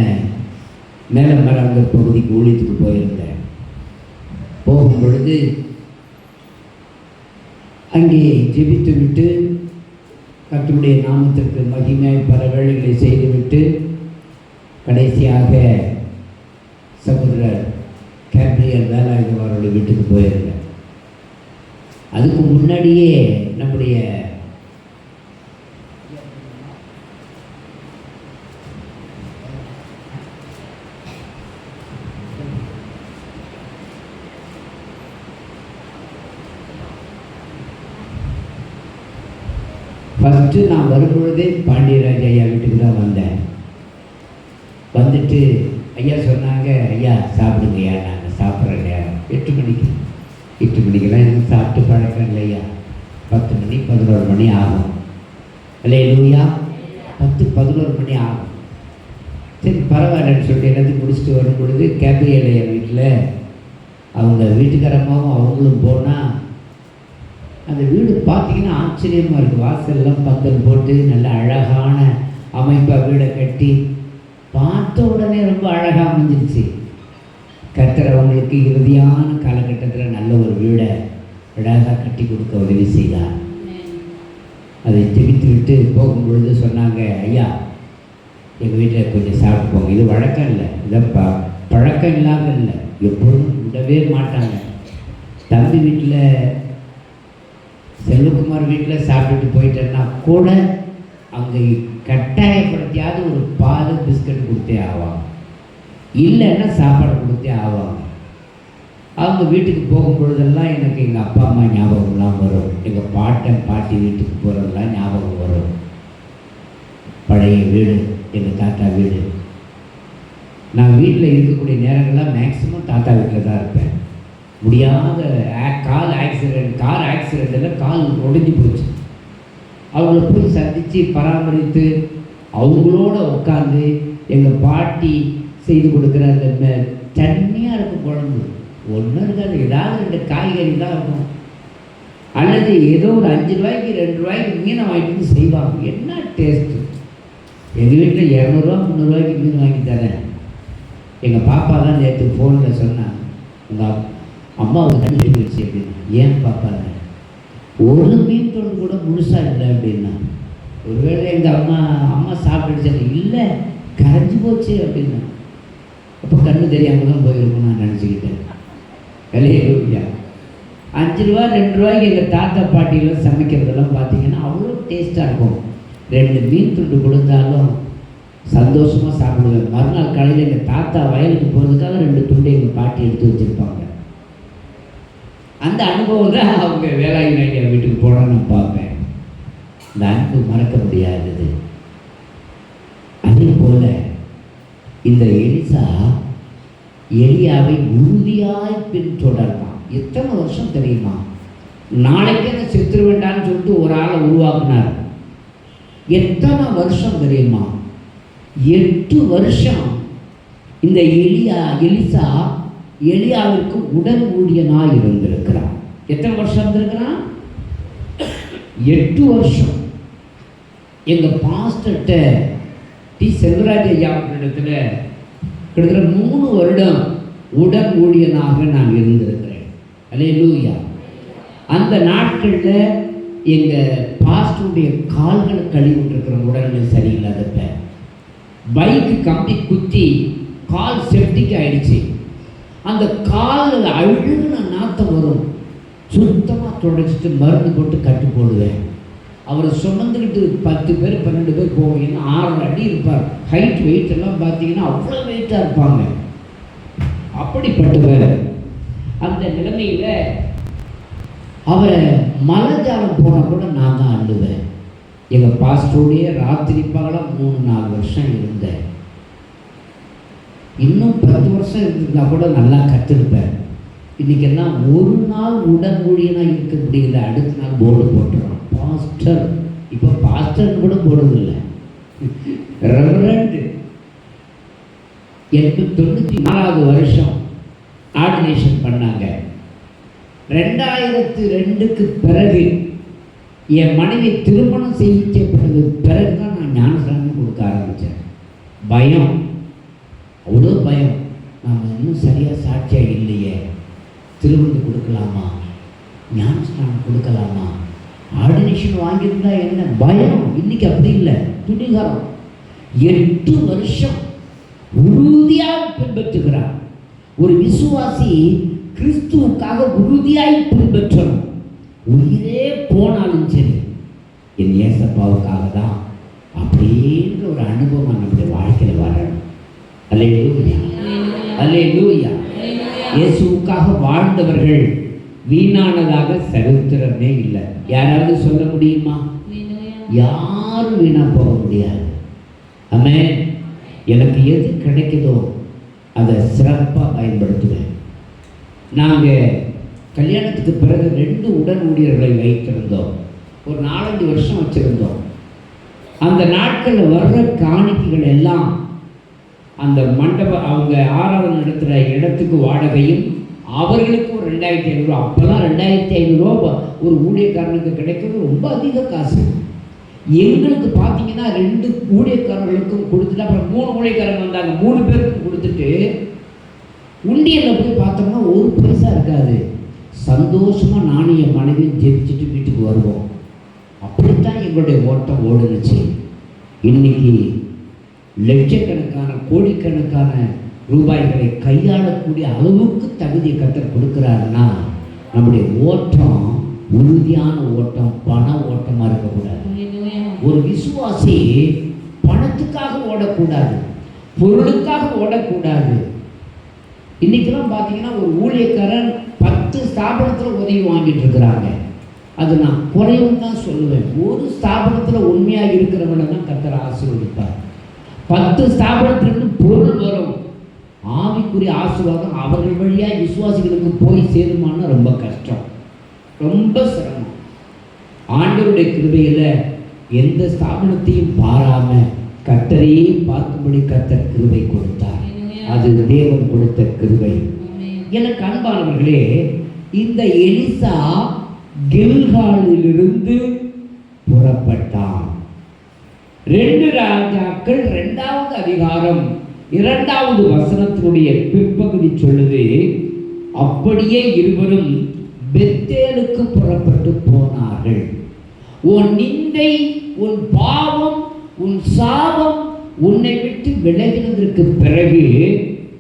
மேலமராங்க பகுதிக்கு ஊழியத்துக்கு போயிருந்தேன். போகும் பொழுது அங்கே ஜெபித்து விட்டு கர்த்தருடைய நாமத்திற்கு மகிமை பல வேளைகளை செய்துவிட்டு கடைசியாக சகோதரர் கேப்ரியல் வேலாயுதம் அவருடைய வீட்டுக்கு போயிருந்தேன். அதுக்கு முன்னாடியே நம்முடைய ஃபஸ்ட்டு நான் வரும்பொழுதே பாண்டியராஜ் ஐயா வீட்டுக்கு தான் வந்தேன். வந்துட்டு ஐயா சொன்னாங்க, ஐயா சாப்பிடுங்க ஐயா, நாங்கள் சாப்பிட்ற நேரம் 8 மணிக்கு. 8 மணிக்கெல்லாம் எனக்கு சாப்பிட்டு பழக்கம் இல்லையா, 10 மணி 11 மணி ஆகும். அல்லேலூயா. 10-11 மணி ஆகும். சரி பரவாயில்லன்னு சொல்லிட்டு எல்லாத்தையும் முடிச்சுட்டு வரும் பொழுது கேப்ரியல் ஐயா வீட்டில் அவங்க வீட்டுக்காரம்மாவும் அவங்களும் போனால் அந்த வீடு பார்த்தீங்கன்னா ஆச்சரியமாக இருக்குது. வாசல்லாம் பந்தல் போட்டு நல்ல அழகான அமைப்பாக வீடை கட்டி பார்த்த உடனே ரொம்ப அழகாக அமைஞ்சிருச்சு. கர்த்தர் அவங்களுக்கு இறுதியான காலகட்டத்தில் நல்ல ஒரு வீடை அழகாக கட்டி கொடுக்க உதவி செய்தார். அதை திரித்து விட்டு போகும்பொழுது சொன்னாங்க, ஐயா எங்கள் வீட்டில் கொஞ்சம் சாப்பிட்டு போங்க. இது வழக்கம் இல்லை, இதை பழக்கம் இல்லாத இல்லை, எப்பொழுதும் விடவே மாட்டாங்க. தம்பி வீட்டில் செல்வகுமார் வீட்டில் சாப்பிட்டுட்டு போயிட்டேன்னா கூட அங்கே கட்டாயப்படுத்தியாவது ஒரு பால் பிஸ்கட் கொடுத்தே ஆவாங்க, இல்லைன்னா சாப்பாடு கொடுத்தே ஆவாங்க. அவங்க வீட்டுக்கு போகும்பொழுதெல்லாம் எனக்கு எங்கள் அப்பா அம்மா ஞாபகம்லாம் வரும், எங்கள் பாட்டன் பாட்டி வீட்டுக்கு போகிறதெல்லாம் ஞாபகம் வரும். பழைய வீடு, எங்கள் தாத்தா வீடு. நான் வீட்டில் இருக்கக்கூடிய நேரங்கள்லாம் மேக்ஸிமம் தாத்தா வீட்டில் தான் இருப்பேன். முடியாத கார் ஆக்சிடெண்ட்டில் கால் உடைஞ்சி போச்சு. அவங்கள போய் சந்தித்து பராமரித்து அவங்களோட உட்காந்து எங்கள் பாட்டி செய்து கொடுக்குற அந்த தண்ணியாக இருக்கும் குழம்பு ஒன்றும் இருக்காது, ஏதாவது 2 காய்கறி தான் இருக்கும், அல்லது ஏதோ ஒரு 5 ரூபாய்க்கு 2 ரூபாய்க்கு மீனை வாங்கிட்டு வந்து செய்வாங்க. என்ன டேஸ்ட்டு! எங்கள் வீட்டில் 200 ரூபா 300 ரூபாய்க்கு மீன் வாங்கி தரேன். எங்கள் பாப்பா தான் நேற்று ஃபோனில் சொன்னாங்க, உங்கள் அம்மா ஒரு தண்ணி எழுதிடுச்சு அப்படின்னா. ஏன் பாப்பா, ஒரு மீன் தொண்டு கூட முழுசாக இல்லை அப்படின்னா. ஒருவேளை எங்கள் அம்மா சாப்பிட்டுடுச்சாங்க, இல்லை கரைஞ்சி போச்சு அப்படின்னா. அப்போ கண்ணு தெரியாமல் தான் போயிருக்கோம் நான் நினச்சிக்கிட்டேன். அல்லேலூயா. 5 ரூபா 2 ரூபாய்க்கு எங்கள் தாத்தா பாட்டியெல்லாம் சமைக்கிறதெல்லாம் பார்த்தீங்கன்னா அவ்வளோ டேஸ்ட்டாக இருக்கும். 2 மீன் துண்டு கொடுத்தாலும் சந்தோஷமாக சாப்பிடுவேன். மறுநாள் காலையில் எங்கள் தாத்தா வயலுக்கு போகிறதுக்காக 2 துண்டு எங்கள் பாட்டி எடுத்து அந்த அனுபவம் தான் அவங்க வேலாயுத ஐயா வீட்டுக்கு போனால் நான் பார்ப்பேன். இந்த அன்பு மறக்க முடியாதது. அதே போல இந்த எலிசா எலியாவை உறுதியாய் பின்தொடர்ந்தான். எத்தனை வருஷம் தெரியுமா? நாளைக்கே நான் செத்துரு வேண்டான்னு சொல்லிட்டு ஒரு ஆளை உருவாக்குனார். எத்தனை வருஷம் தெரியுமா? 8 வருஷம் இந்த எலிசா எலியாவிற்கு உடல் ஊழியனாய் இருந்திருக்கிறான். எத்தனை வருஷம் இருந்திருக்கிறான்? 8 வருஷம். எங்கள் பாஸ்டர்கிட்ட டி செல்வராஜ் ஐயா இடத்துல கிட்டத்தட்ட 3 வருடம் உடல் ஊழியனாக நான் இருந்திருக்கிறேன். அல்லேலூயா. அந்த நாட்களில் எங்கள் பாஸ்டருடைய கால்களை கழுவி விட்டுருக்கிற உடல்நிலை சரியில்லாதப்ப பைக்கு கம்பி குத்தி கால் செப்டிக் ஆயிடுச்சு. அந்த காலில் அழுகுன நாத்தம் வரும். சுத்தமாக தொடச்சிட்டு மருந்து போட்டு கட்டு போடுவேன். அவரை சுமந்துக்கிட்டு 10 பேர் 12 பேர் போவீங்கன்னா 6 அடி இருப்பார். ஹைட் வெயிட் எல்லாம் பார்த்தீங்கன்னா அவ்வளோ வெயிட்டாக இருப்பாங்க. அப்படிப்பட்டவர். அந்த நிலைமையில் அவரை மலைஜாலம் போனால் கூட நான் தான் அழுவேன். எங்கள் பாஸ்டருடைய ராத்திரி பகலாக 3-4 வருஷம் இருந்தேன். இன்னும் 10 வருஷம் இருந்திருந்தா கூட நல்லா கற்றுருப்பேன். இன்றைக்கெல்லாம் ஒரு நாள் உடல் ஊழியனாக இருக்க முடியல. அடுத்த நாள் போர்டு போட்டுறோம் பாஸ்டர். இப்போ பாஸ்டர்னு கூட போடுறதில்லை, ரெவரண்ட். எனக்கு 94வது வருஷம் ஆர்டினேஷன் பண்ணாங்க. 2002க்கு பிறகு என் மனைவி திருமணம் செய்யப்பட்டது பிறகு தான் நான் ஞானஸ்நானம் கொடுக்க ஆரம்பித்தேன். பயம், அவ்வளோ பயம். நாம் இன்னும் சரியாக சாட்சியாக இல்லையே, திருமணம் கொடுக்கலாமா, ஞானஸ்நானம் கொடுக்கலாமா, ஆர்டினேஷன் வாங்கியிருந்தா என்ன பயம். இன்னைக்கு அப்படி இல்லை, துணிகரம். 8 வருஷம் உறுதியாக பின்பற்றுகிறார். ஒரு விசுவாசி கிறிஸ்துவுக்காக உறுதியாய் பின்பற்றணும். உயிரே போனாலும் சரி என் ஏசப்பாவுக்காக தான் அப்படின்ற ஒரு அனுபவம் நம்முடைய வாழ்க்கையில் வரணும். அல்லேலூயா, அல்லேலூயா. இயேசுவுக்காக வாழ்ந்தவர்கள் வீணானதாக சரித்திரமே இல்லை. யாராவது சொல்ல முடியுமா? யாரும் வீணா போக முடியாது. ஆமென். எனக்கு எது கிடைக்குதோ அதை சிறப்பாக பயன்படுத்துவேன். நாங்கள் கல்யாணத்துக்கு பிறகு 2 உடன் ஊழியர்களை வைத்திருந்தோம். ஒரு 4-5 வருஷம் வச்சுருந்தோம். அந்த நாட்களில் வர்ற காணிக்கைகள் எல்லாம் அந்த மண்டபம் அவங்க ஆராதனை நடத்துகிற இடத்துக்கு வாடகையும் அவர்களுக்கு ஒரு 2500 ரூபா. அப்போல்லாம் 2500 ரூபா ஒரு ஊழியக்காரனுக்கு கிடைக்கிறது ரொம்ப அதிக காசு. எங்களுக்கு பார்த்தீங்கன்னா 2 ஊழியக்காரர்களுக்கும் கொடுத்துட்டு அப்புறம் 3 ஊழியக்காரங்க வந்தாங்க. 3 பேருக்கும் கொடுத்துட்டு உண்டியலில் போய் பார்த்தோம்னா 1 பைசா இருக்காது. சந்தோஷமாக நானும் என் மனைவியும் ஜெபிச்சுட்டு வீட்டுக்கு வருவோம். அப்படித்தான் எங்களுடைய ஓட்டம் ஓடுனுச்சு. இன்னைக்கு லட்சக்கணக்கான கோடிக்கணக்கான ரூபாய்களை கையாளக்கூடிய அளவுக்கு தகுதியை கர்த்தர் கொடுக்குறாருன்னா நம்முடைய ஓட்டம் உறுதியான ஓட்டம், பண ஓட்டமாக இருக்கக்கூடாது. ஒரு விசுவாசி பணத்துக்காக ஓடக்கூடாது, பொருளுக்காக ஓடக்கூடாது. இன்றைக்கெல்லாம் பார்த்தீங்கன்னா ஒரு ஊழியக்காரன் 10 ஸ்தாபனத்தில் உதவி வாங்கிட்டு இருக்கிறாங்க. அது நான் குறைவும் தான் சொல்லுவேன். ஒரு ஸ்தாபனத்தில் உண்மையாக இருக்கிறவனை தான் கர்த்தர் ஆசீர்வதிப்பார். 10 ஸ்தாபனத்திலிருந்து பொருள் வரும். ஆவிக்குரிய ஆசீர்வாதம் அவர்கள் வழியாக விசுவாசிகளுக்கு போய் சேருமான்னு ரொம்ப கஷ்டம், ரொம்ப சிரமம். ஆண்டவருடைய கிருபையில் எந்த ஸ்தாபனத்தையும் பாராமல் கர்த்தரையே பார்க்கும்படி கர்த்தர் கிருபை கொடுத்தார். அது தேவன் கொடுத்த கிருபை. எனக்கு அன்பானவர்களே, இந்த எலிசா கில்காலிலிருந்து புறப்பட்டான். 2 ராஜாக்கள் 2வது அதிகாரம் 2வது வசனத்தினுடைய பிற்பகுதி சொல்லுது, அப்படியே இருவரும் பெத்தேலுக்கு புறப்பட்டு போனார்கள். உன் நிந்தை, உன் பாவம், உன் சாபம் உன்னை விட்டு விலகினதற்கு பிறகு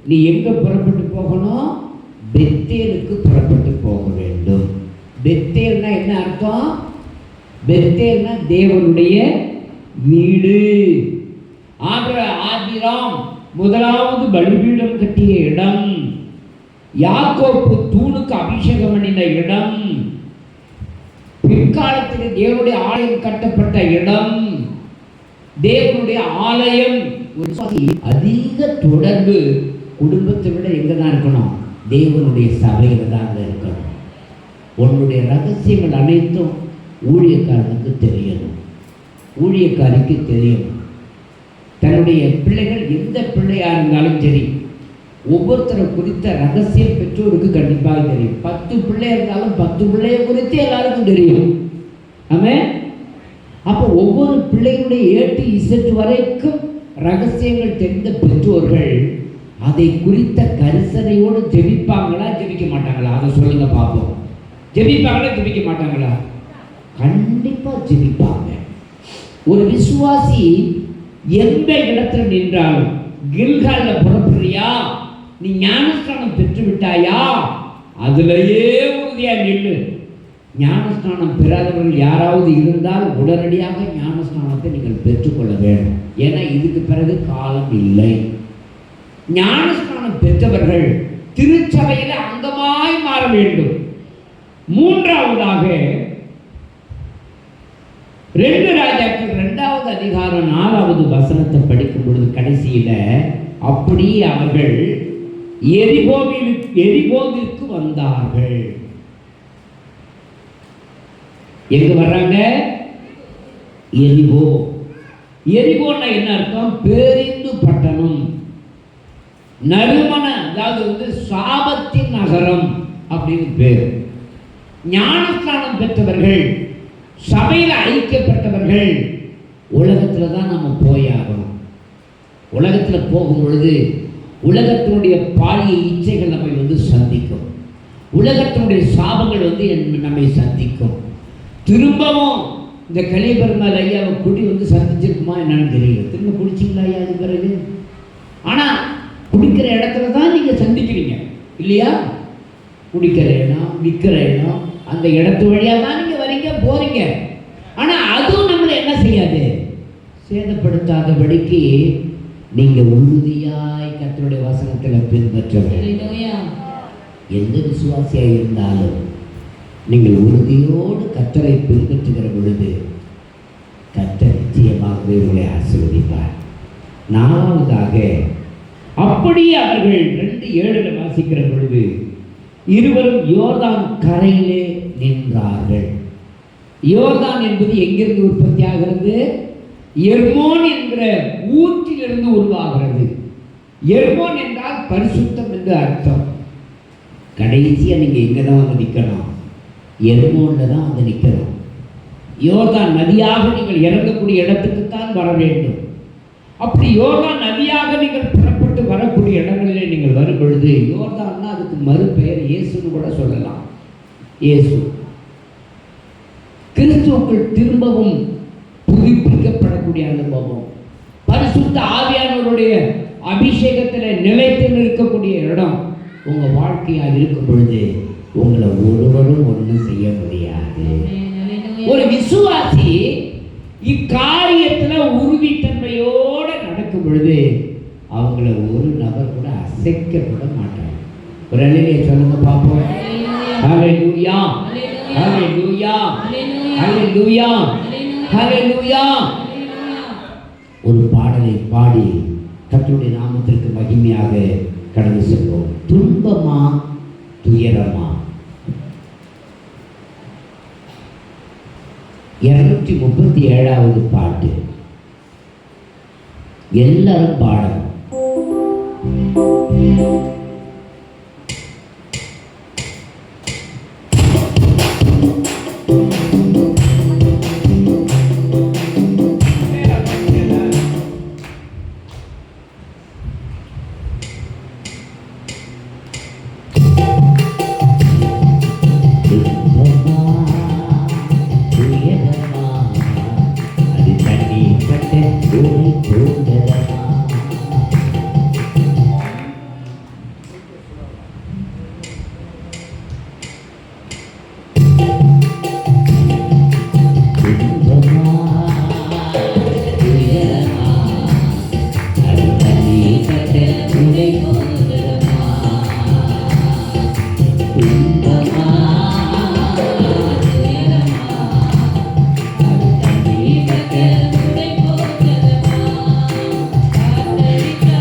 நீ எங்க புறப்பட்டு போகணும்? பெத்தேலுக்கு புறப்பட்டு போக வேண்டும். பெத்தேல்னா என்ன அர்த்தம்? பெத்தேல்னா தேவனுடைய வீடு. ஆபிராம் முதலாவது பலிபீடம் கட்டிய இடம். யாக்கோப்பு தூணுக்கு அபிஷேகம் பண்ணின இடம், பிற்காலத்தில் தேவனுடைய ஆலயம் கட்டப்பட்ட இடம், தேவனுடைய ஆலயம். அதிக தொடர்பு குடும்பத்தை விட எங்க தான் இருக்கணும்? தேவனுடைய சபையில தான் இருக்கணும். உன்னுடைய ரகசியங்கள் அனைத்தும் ஊழியக்காரனுக்கு தெரியணும், ஊழியக்காரிக்கு தெரியணும். தன்னுடைய பிள்ளைகள் எந்த பிள்ளையா இருந்தாலும் சரி, ஒவ்வொருத்தரை குறித்த ரகசியம் பெற்றோருக்கு கண்டிப்பாக தெரியும். 10 பிள்ளை இருந்தாலும் 10 பிள்ளைய குறித்து எல்லாருக்கும் தெரியும். ஆமென். அப்போ ஒவ்வொரு பிள்ளைகளுடைய A to Z வரைக்கும் ரகசியங்கள் தெரிந்த பெற்றோர்கள் அதை குறித்த கரிசனையோடு ஜெபிப்பாங்களா, ஜெபிக்க மாட்டாங்களா? அதை சொல்லுங்க பார்ப்போம். ஜெபிப்பாங்களா, ஜெபிக்க மாட்டாங்களா? கண்டிப்பா ஜெபிப்பாங்க. ஒரு விசுவாசி எந்த இடத்துல நின்றாலும், கில்கால்ல புறப்படுறியா, நீ ஞானஸ்நானம் பெற்று விட்டாயா, அதுலயே உறுதியா நில்லு. ஞானஸ்நானம் பெறாதவர்கள் யாராவது இருந்தால் உடனடியாக ஞானஸ்நானத்தை நீங்கள் பெற்றுக்கொள்ள வேண்டும். ஏன்னா இதுக்கு பிறகு காலம் இல்லை. ஞானஸ்நானம் பெற்றவர்கள் திருச்சபையில அங்கமாய் மாற வேண்டும். மூன்றாவதாக 2 ராஜாக்கள் 2வது அதிகாரம் 4வது வசனத்தை படிக்கும் பொழுது கடைசியில, அப்படியே அவர்கள் எரிகோவிற்கு வந்தார்கள். எங்க வர்றாங்க? எரிகோ. எரிகோன்னா என்ன அர்த்தம்? பேரிந்து பட்டணம், நறுமண, அதாவது சாபத்தின் நகரம் அப்படின்னு பேர். ஞானஸ்நானம் பெற்றவர்கள், சபையில் ஐக்கியப்பட்டவர்கள் உலகத்துல தான் நம்ம போயாகணும். உலகத்துல போகும் பொழுது உலகத்தினுடைய பாலிய இச்சைகள் நம்மை சந்திக்கும். உலகத்தினுடைய சாபங்கள் நம்மை சந்திக்கும். திரும்பவும் இந்த கலியபெருமாள் ஐயாவை குடி சந்திச்சிருக்குமா என்னன்னு தெரியல. திரும்ப குடிச்சிங்களா ஐயா அது பிறகு? ஆனா குடிக்கிற இடத்துல தான் நீங்க சந்திக்கிறீங்க இல்லையா? குடிக்கிற இடம், விற்கிற இடம், அந்த இடத்து வழியா தான் நீங்க வரீங்க போறீங்க. ஆனா அதுவும் நம்மளை என்ன செய்யாது? சேதப்படுத்தாதபடிக்கு நீங்க உறுதியாய் கர்த்தருடைய வசனத்தில் பின்பற்றவர்கள். எந்த விசுவாசியா இருந்தாலும் நீங்கள் உறுதியோடு கர்த்தரை பின்பற்றுகிற பொழுது கர்த்தர் நிச்சயமாகவே உங்களை ஆசீர்வதிப்பார். 4வதாக, அப்படியே அவர்கள் 2:7 வாசிக்கிற பொழுது இருவரும் யோர்தான் கரையிலே நின்றார்கள். யோர்தான் என்பது எங்கிருந்து உற்பத்தி ஆகிறது? எர்மோன் என்கிற ஊற்றிலிருந்து உருவாகிறது. எர்மோன் என்றால் பரிசுத்தம் என்று அர்த்தம். கடைசியா நீங்க எங்க தான் நிற்கணும்? எர்மோன்ல தான் நிற்கணும். யோர்தான் நதியாக நீங்கள் இறங்கக்கூடிய இடத்துக்கு தான் வர வேண்டும். அப்படி யோர்தான் நதியாக நீங்கள் புறப்பட்டு வரக்கூடிய இடங்களிலே நீங்கள் வரும் பொழுது, யோர்தான்னா அதுக்கு மறுபெயர் இயேசுன்னு கூட சொல்லலாம். இயேசு கிறிஸ்துவுக்குள் திரும்பவும் புதுப்பிக்கப்படக்கூடிய அனுபவம், பரிசுத்த ஆவியானவருடைய அபிஷேகத்தில் நிலைத்து நிற்கக்கூடிய இடம் உங்க வாழ்க்கையா இருக்கும் பொழுது உங்களை ஒருவரும் ஒன்றும் செய்ய முடியாது. ஒரு விசுவாசி இக்காரியத்துல உறுதித்தன்மையோட நடக்கும் பொழுது அவங்கள ஒரு நபர் கூட அசைக்க கூட மாட்டாங்க. ஒரு அல்லேலூயா சொல்லுங்க பார்ப்போம். ஹல்லேலூயா, ஹல்லேலூயா, ஹல்லேலூயா, ஹல்லேலூயா. ஒரு பாடலை பாடி கர்த்தருடைய நாமத்திற்கு மகிமையாக கடந்து செல்வோம். துன்பமா துயரமா? 237வது பாட்டு. எல்லாரும் பாடணும். இன்பமா துயரமா அது தண்ணீர்க்க உடை போகிறதமா காத்தடித்தா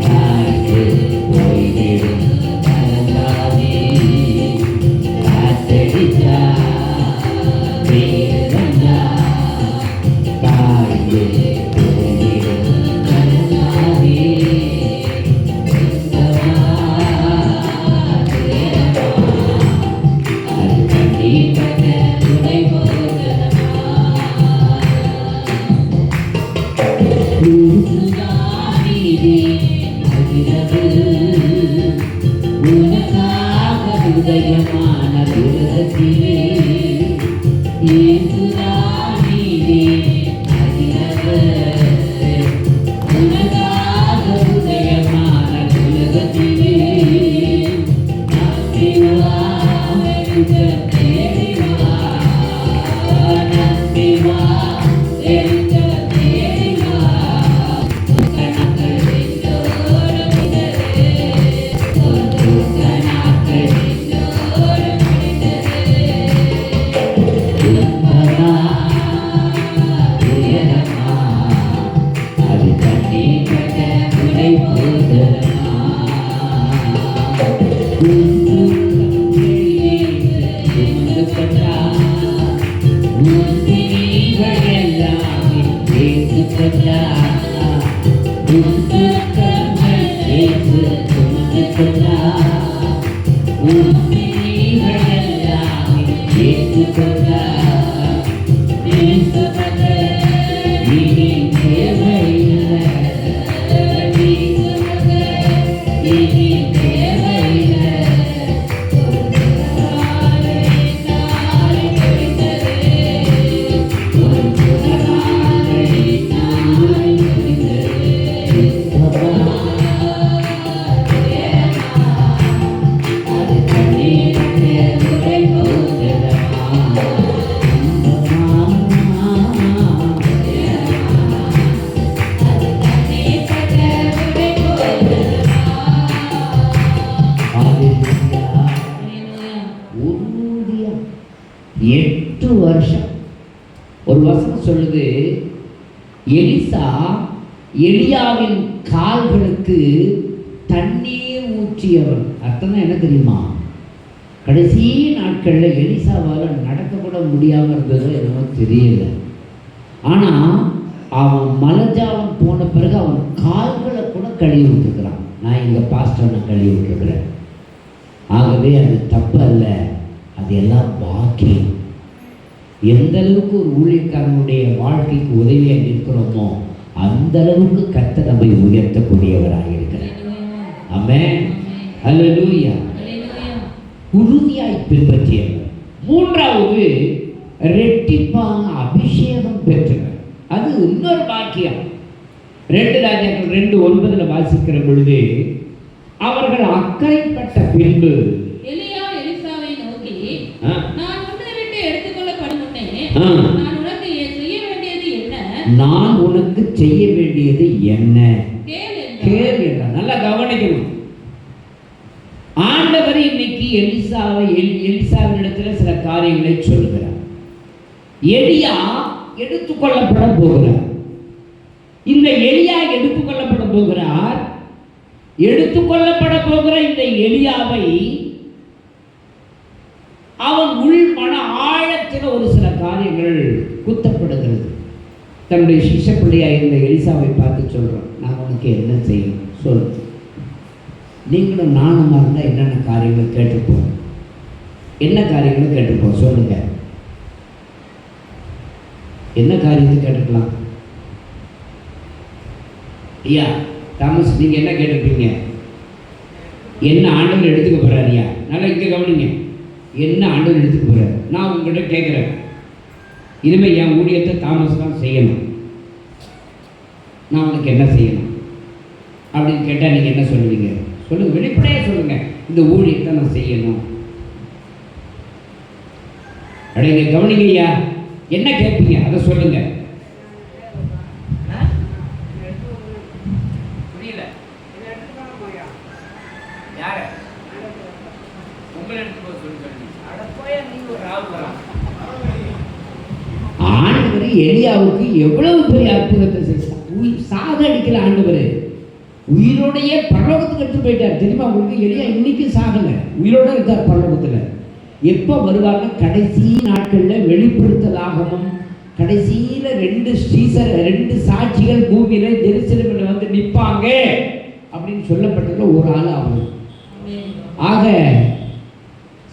காய்ந்து போய்விடும் கலங்காதே காத்தடித்தா வேதனா காய்ந்து போய்விடும் கலங்காதே இன்பமா துயரமா அது தண்ணீர்க்க உடை போகிறதமா உனக்காக உதயமான உலகத்திலே இயேசுதானீரே அதிரவர். உனக்காக உதயமான உலகத்திலே நம்பி வா, வெளிச்சம் தேடி வா. நம்பி வா, வெளிச்சம் தேடி வா. உறுதியா 8 வருஷம். ஒரு வசனம் சொல்லுது, எலிசா எலியாவின் கால்களுக்கு தண்ணீர் ஊற்றியவன். அர்த்தம் என்ன தெரியுமா? கடைசி நாட்களில் எலிசாவால் நடக்க கூட முடியாமல் இருந்ததோ என்னமோ தெரியல. ஆனால் அவன் மலஜாலம் போன பிறகு அவன் கால்களை கூட கழுவி விட்டுருக்கிறான். நான் எங்கள் பாஸ்டர்னை கழுவி விட்டுருக்கிறேன். ஆகவே அது தப்பு அல்ல, அது எல்லாம் பாக்கியம். எந்த அளவுக்கு ஒரு ஊழியக்காரனுடைய வாழ்க்கைக்கு உதவியாக இருக்கிறோமோ அந்த அளவுக்கு கர்த்தர் நம்மை உயர்த்தக்கூடியவராக இருக்கிறார். ஆமென், அல்லேலூயா. உறுதியாய் பின்பற்றியவர். 3வது, ரெட்டிப்பான அபிஷேகம் பெற்றவர். அது இன்னொரு பாக்கியம். 2 ராஜாக்கள் 2:9 வாசிக்கிற பொழுது, அவர்கள் அக்கறைப்பட்ட பின்பு எலியா எலிசாவை நோக்கி, ஆ, நான் உன்னை விட்டு எடுத்துக்கொள்ளப்படும் முன்னே ஆ, நான் உனக்கு செய்ய வேண்டியது என்ன? நான் உனக்கு செய்ய வேண்டியது என்ன? கேள் என்றார். கேள் என்றார். நல்லா கவனிக்கணும். ஆண்டவர் இன்னைக்கு எலிசாவினிடத்தில் சில காரியங்களை சொல்லுகிறார். எலியா எடுத்துக்கொள்ளப்பட போகிறார். இந்த எலியா எடுத்துக்கொள்ளப்பட போகிறார். எடுத்துக்கொள்ளப்பட போகிற இந்த எலியாவை அவன் உள் மன ஆழத்தில் ஒரு சில காரியங்கள் குத்தப்படுகிறது. தன்னுடைய சிஷ்ய பிள்ளையாக இருந்த எலிசாவை பார்த்து சொல்கிறான், நான் உனக்கு என்ன செய்யணும் சொல். நீங்களும் நானுமா இருந்தால் என்னென்ன காரியங்கள் கேட்டுப்போம்? என்ன காரியங்களும் கேட்டுப்போம் சொல்லுங்க. என்ன காரியத்தை கேட்டுக்கலாம்? ஐயா தாமஸ், நீங்கள் என்ன கேட்டுருப்பீங்க? என்ன ஆண்டவர் எடுத்துக்க போகிறார்? ஐயா நல்லா இங்கே கவனிங்க. என்ன ஆண்டவர் எடுத்துக்க போகிறார்? நான் உங்கள்கிட்ட கேட்குறேன், இனிமேல் என் ஊழியத்தை தாமஸ் தான் செய்யணும், நான் உனக்கு என்ன செய்யணும் அப்படின்னு கேட்டால் நீங்கள் என்ன சொல்லுவீங்க? சொல்லுங்கள், வெளிப்படையாக சொல்லுங்கள். இந்த ஊழியத்தை நான் செய்யணும். அப்படிங்க கவனிங்க ஐயா, என்ன கேட்பீங்க அதை சொல்லுங்க. புரியல? யார உங்களை எடுத்து போக சொல்லி அட போய் நீங்க ஒரு ராவு வரலாம். ஆண்டவர் எலியாவுக்கு எவ்வளவு பெரிய அற்புதத்தை செஞ்சார். சாகடிக்கல ஆண்டவர், உயிரோடையே பரலோகத்துக்கு எடுத்து போயிட்டார். தெரியுமா உங்களுக்கு? எலியா இன்னைக்கு சாகலை, உயிரோட இருக்கார் பரலோகத்தில். எப்போ வருவார்னா கடைசி நாட்களில் வெளிப்படுத்தலாகவும் கடைசியில் ரெண்டு சாட்சிகள் பூமியில் ஜெருசலேமில் வந்து நிற்பாங்க அப்படின்னு சொல்லப்பட்டதுல ஒரு ஆள் ஆகும். ஆக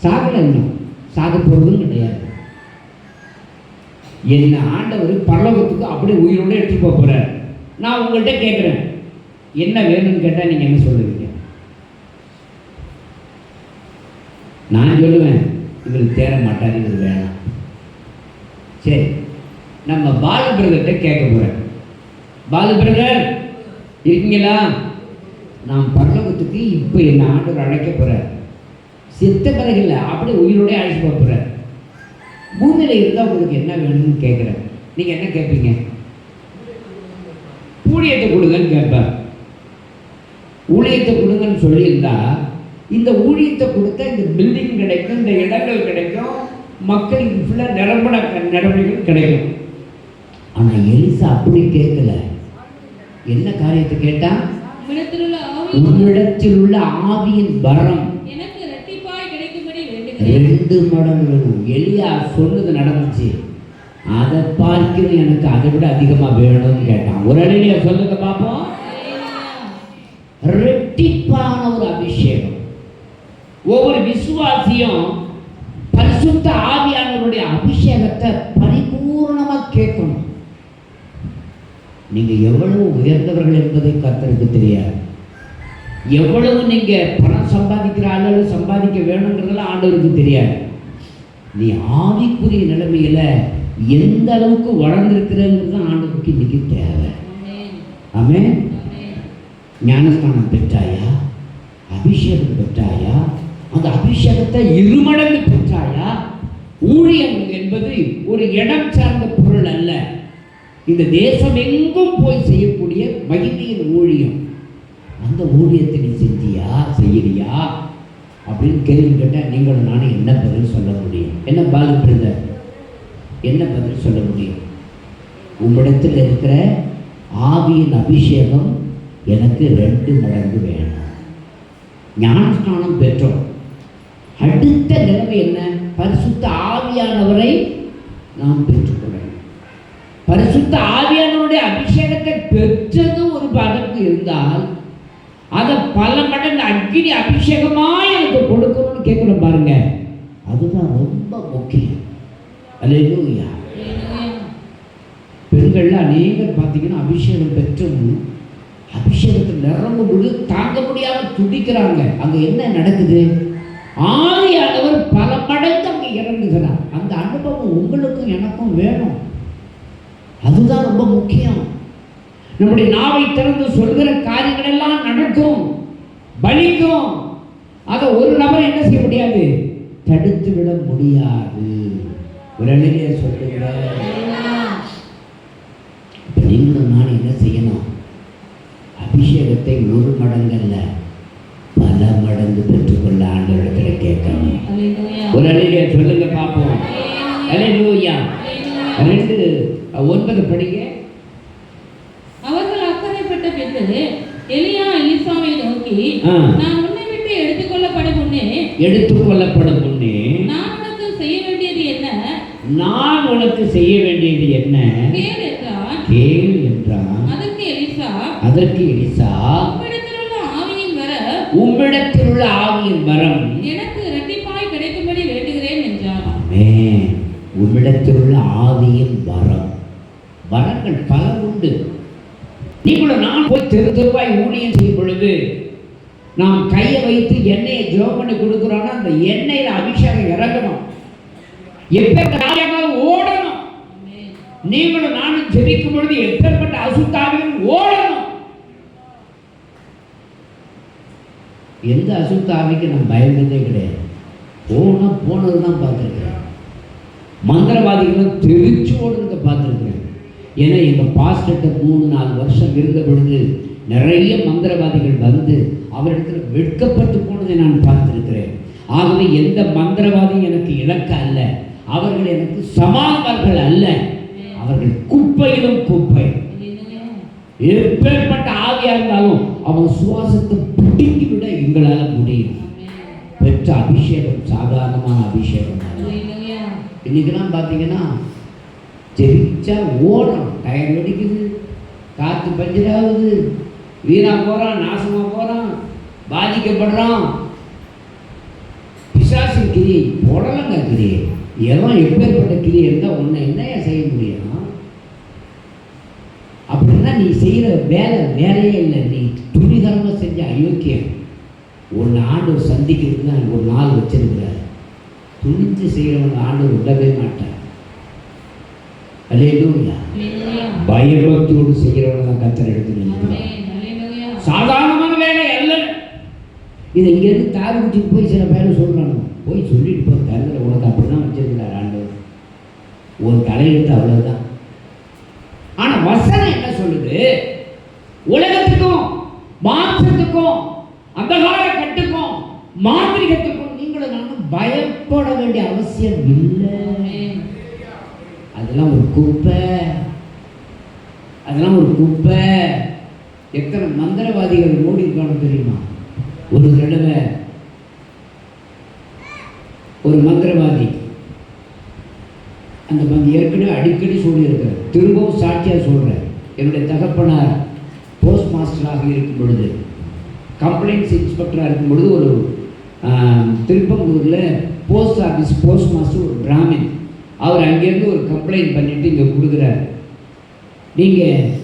சாகலை, இன்னும் சாக போகிறதும் கிடையாது. என்ன ஆண்டவர் பரலோகத்துக்கு அப்படியே உயிரோட எடுத்து போக போகிறார். நான் உங்கள்கிட்ட கேட்குறேன், என்ன வேணும்னு கேட்டால் நீங்கள் என்ன சொல்லுவீங்க? நான் சொல்லுவேன், இவர் தேர மாட்டார், இவர் வேணாம். சரி, நம்ம பாலு பிரதர்கிட்ட கேட்க போகிறேன். பாலு பிரதர் இருக்கீங்களா? நான் பரலோகத்துக்கு இப்போ என்ன ஆண்டவர் அழைக்க போகிறார். செத்த பிறகு இல்லை, அப்படியே உயிரோட அழைச்சி போக போகிறார். பூமியில் இருந்தால் உங்களுக்கு என்ன வேணும்னு கேட்குறேன். நீங்கள் என்ன கேட்பீங்க? ஊழியத்தை கொடுங்கன்னு கேட்பேன். ஊழியத்தை கொடுங்கன்னு சொல்லியிருந்தா இந்த ஊழியத்தை கொடுத்தா இந்த பில்டிங் கிடைக்கும், இந்த இடங்கள் கிடைக்கும், மக்களுக்கு ஃபுல்லாக நிரம்பட நடவடிக்கைகள் கிடைக்கும். ஆனால் எலிசா அப்படி கேட்கல. என்ன காரியத்தை கேட்டா? உன்னிடத்தில் உள்ள ஆவியின் வரம் எனக்கு இரட்டிப்பாய் கிடைக்கும்படி 2 மடங்கு. எலியா சொன்னது நடந்துச்சு. அதை பார்க்கணும், எனக்கு அதை விட அதிகமாக வேணும்னு கேட்டான். ஒரு அடியில சொல்லுங்க பார்ப்போம். இரட்டிப்பான ஒரு அபிஷேகம். ஒவ்வொரு விசுவாசியும் பரிசுத்த ஆவியானவருடைய அபிஷேகத்தை பரிபூர்ணமாக கேட்கணும். நீங்க எவ்வளவு உயர்ந்தவர்கள் என்பதை கர்த்தருக்கு தெரியாது. எவ்வளவு நீங்க பணம் சம்பாதிக்கிற அளவு சம்பாதிக்க வேணுங்கிறதெல்லாம் ஆண்டவருக்கு தெரியாது. நீ ஆவிக்குரிய நிலைமையில எந்த அளவுக்கு வளர்ந்திருக்கிறங்கிறது ஆண்டவருக்கு இன்னைக்கு தேவை. ஆமென். ஞானஸ்தானம் பெற்றாயா? அபிஷேகம் பெற்றாயா? அந்த அபிஷேகத்தை 2 மடங்கு பெற்றாயா? ஊழியம் என்பது ஒரு இடம் சார்ந்த பொருள் அல்ல. இந்த தேசம் எங்கும் போய் செய்யக்கூடிய மகிமையின் ஊழியம். அந்த ஊழியத்தை நீ செஞ்சியா, செய்யறியா அப்படின்னு கேள்வி கேட்டால் நீங்களும் நானும் என்ன பதில் சொல்ல முடியும்? என்ன பாலு பிரதர், என்ன பதில் சொல்ல முடியும்? உம்மிடத்தில் இருக்கிற ஆவியின் அபிஷேகம் எனக்கு 2 மடங்கு வேணும். ஞானஸ்நானம் பெற்றோம். அடுத்த நிலைமை என்ன? பரிசுத்த ஆவியானவரை நாம் பெற்றுக்கொள்ள. பரிசுத்த ஆவியானவருடைய அபிஷேகத்தை பெற்றது ஒரு பதற்கு இருந்தால் அதை பல மடங்கு அக்கினி அபிஷேகமாய் எனக்கு கொடுக்கணும்னு கேட்கணும் பாருங்க. அதுதான் ரொம்ப முக்கியம். அல்லேலூயா. பெண்கள்ல அநேகர் பார்த்தீங்கன்னா அபிஷேகம் பெற்றும் அபிஷேகத்தில் நிரம்ப முழு தாங்க முடியாமல் துடிக்கிறாங்க. அங்கே என்ன நடக்குது? ஆவியானவர் பல மடங்கு அங்கே இறங்குகிறார். அந்த அனுபவம் உங்களுக்கும் எனக்கும் வேணும். அதுதான் ரொம்ப முக்கியம். நம்முடைய நாவை திறந்து சொல்கிற காரியங்கள் எல்லாம் நடக்கும், பலிக்கும். அதை ஒரு நபர் என்ன செய்ய முடியாது, தடுத்து விட முடியாது. ஒரு அழகிய சொல்லுகிறார். நீங்களும் நான் என்ன செய்யணும்? அபிஷேகத்தை 1 மடங்கு அல்ல, பல மடங்கு பெற்றுக்கொள்ள ஆண்டவரிடத்தில் கேட்கணும். ஒரு அழகிய சொல்லுங்க பார்ப்போம். அல்லேலூயா. 2:9 படிங்க. அவர்கள் அக்கறைப்பட்ட பின்பு எலியா எலிசாவை நோக்கி, நான் உன்னை விட்டு எடுத்துக்கொள்ளப்படும் முன்னே நான் உனக்கு செய்ய வேண்டியது என்ன? கேள் என்றான். அதற்கு எலிசா உம்மிடத்தில் உள்ள ஆவியின் வரம் எனக்கு இரட்டிப்பாய் கிடைக்கும்படி வேண்டுகிறேன் என்றான். ஆமென். உம்மிடத்தில் உள்ள ஆவியின் வரம். வரங்கள் பல உண்டு. நீங்களும் நான் போய் தெருவாய் ஊழியம் செய்யும் பொழுது நாம் கையை வைத்து எண்ணெயை ஜெபம் பண்ணி கொடுக்குறோம்னா அந்த எண்ணெயில அபிஷேகம் இறங்கணும், எப்பேற்பட்ட ஓடணும். நீங்களும் நானும் ஜெபிக்கும் பொழுது எப்பேற்பட்ட அசுத்தாவியும் ஓடணும். எந்த அசுத்தாவிக்கு நான் பயந்ததே கிடையாது. போனதுதான் பார்த்துருக்கிறேன். மந்திரவாதிகளும் தெரிச்சு ஓடுறத பார்த்துருக்கிறேன். ஏன்னா எங்கள் பாஸ்டர்கிட்ட 3-4 வருஷம் இருந்த பொழுது நிறைய மந்திரவாதிகள் வந்து அவரிடத்தில் வெட்கப்பட்டு போனதை நான் பார்த்திருக்கிறேன். ஆகவே எந்த மந்திரவாதியும் எனக்கு இலக்க அல்ல, அவர்கள் எனக்கு சமானவர்கள் அல்ல, அவர்கள் குப்பையிலும் குப்பை. எப்பேற்பட்ட ஆவியா இருந்தாலும் அவன் சுவாசத்தை பிடிங்கி விட எங்களால் முடியும். பெற்ற அபிஷேகம் சாதாரணமான அபிஷேகம். இன்னைக்கெல்லாம் பார்த்தீங்கன்னா ஜெபிச்சா ஓடுறோம், டயர் வெடிக்குது, காற்று பஞ்சராகுது, வீணா போகிறான், நாசமாக போகிறான், பாதிக்கப்படுறான். பிசாசின் கிரியை போடலங்க கிரியை. எவன் எப்பேற்பட்ட கிரியை இருந்தால் ஒன்று என்னையா செய்ய முடியும்? அப்படின்னா நீ செய்கிற வேலையே இல்லை, நீ துணிகரமாக செஞ்ச அயோக்கியம். ஒன்று ஆண்டவர் சந்திக்கிறதுக்கு தான் ஒரு நாள் வச்சிருக்கிறார். துணிஞ்சு செய்கிறவங்க ஆண்டவர் விடவே மாட்டார். அல்லேலூயா. பயபக்தியோடு செய்கிறவங்க தான் கர்த்தர் எடுத்து சாதாரணமான வேலை அல்ல. இதை இங்கேருந்து தாவி குட்டிக்கு போய் சில பேர் சொல்கிறாங்க, போய் சொல்லிட்டு போய் தருகிற உனக்கு அப்படி தான் வச்சிருக்கிறார் ஆண்டவர், ஒரு தலையெழுத்து அவ்வளோதான். ஆனால் வசனம் என்ன சொல்லுது? உலகத்துக்கும் மாம்சத்துக்கும் அந்தகார கட்டுக்கும் மாந்திரிகத்துக்கும் நீங்களும் நானும் பயப்பட வேண்டிய அவசியம் இல்லை. அதெல்லாம் ஒரு குப்பை, அதெல்லாம் ஒரு குப்பை. எத்தனை மந்திரவாதிகள் ஓடி இருக்கானு தெரியுமா? ஒரு தடவை ஒரு மந்திரவாதி, அந்த ஏற்கனவே அடிக்கடி சொல்லியிருக்கார், திரும்பவும் சாட்சியாக சொல்கிறேன். என்னுடைய தகப்பனார் போஸ்ட் மாஸ்டராக இருக்கும் பொழுது, கம்ப்ளைண்ட்ஸ் இன்ஸ்பெக்டராக இருக்கும் பொழுது, ஒரு திருப்பங்கூரில் போஸ்ட் ஆஃபீஸ் போஸ்ட் மாஸ்டர் ஒரு பிராமின், அவர் அங்கேருந்து ஒரு கம்ப்ளைண்ட் பண்ணிவிட்டு இங்கே கொடுக்குறார், நீங்கள்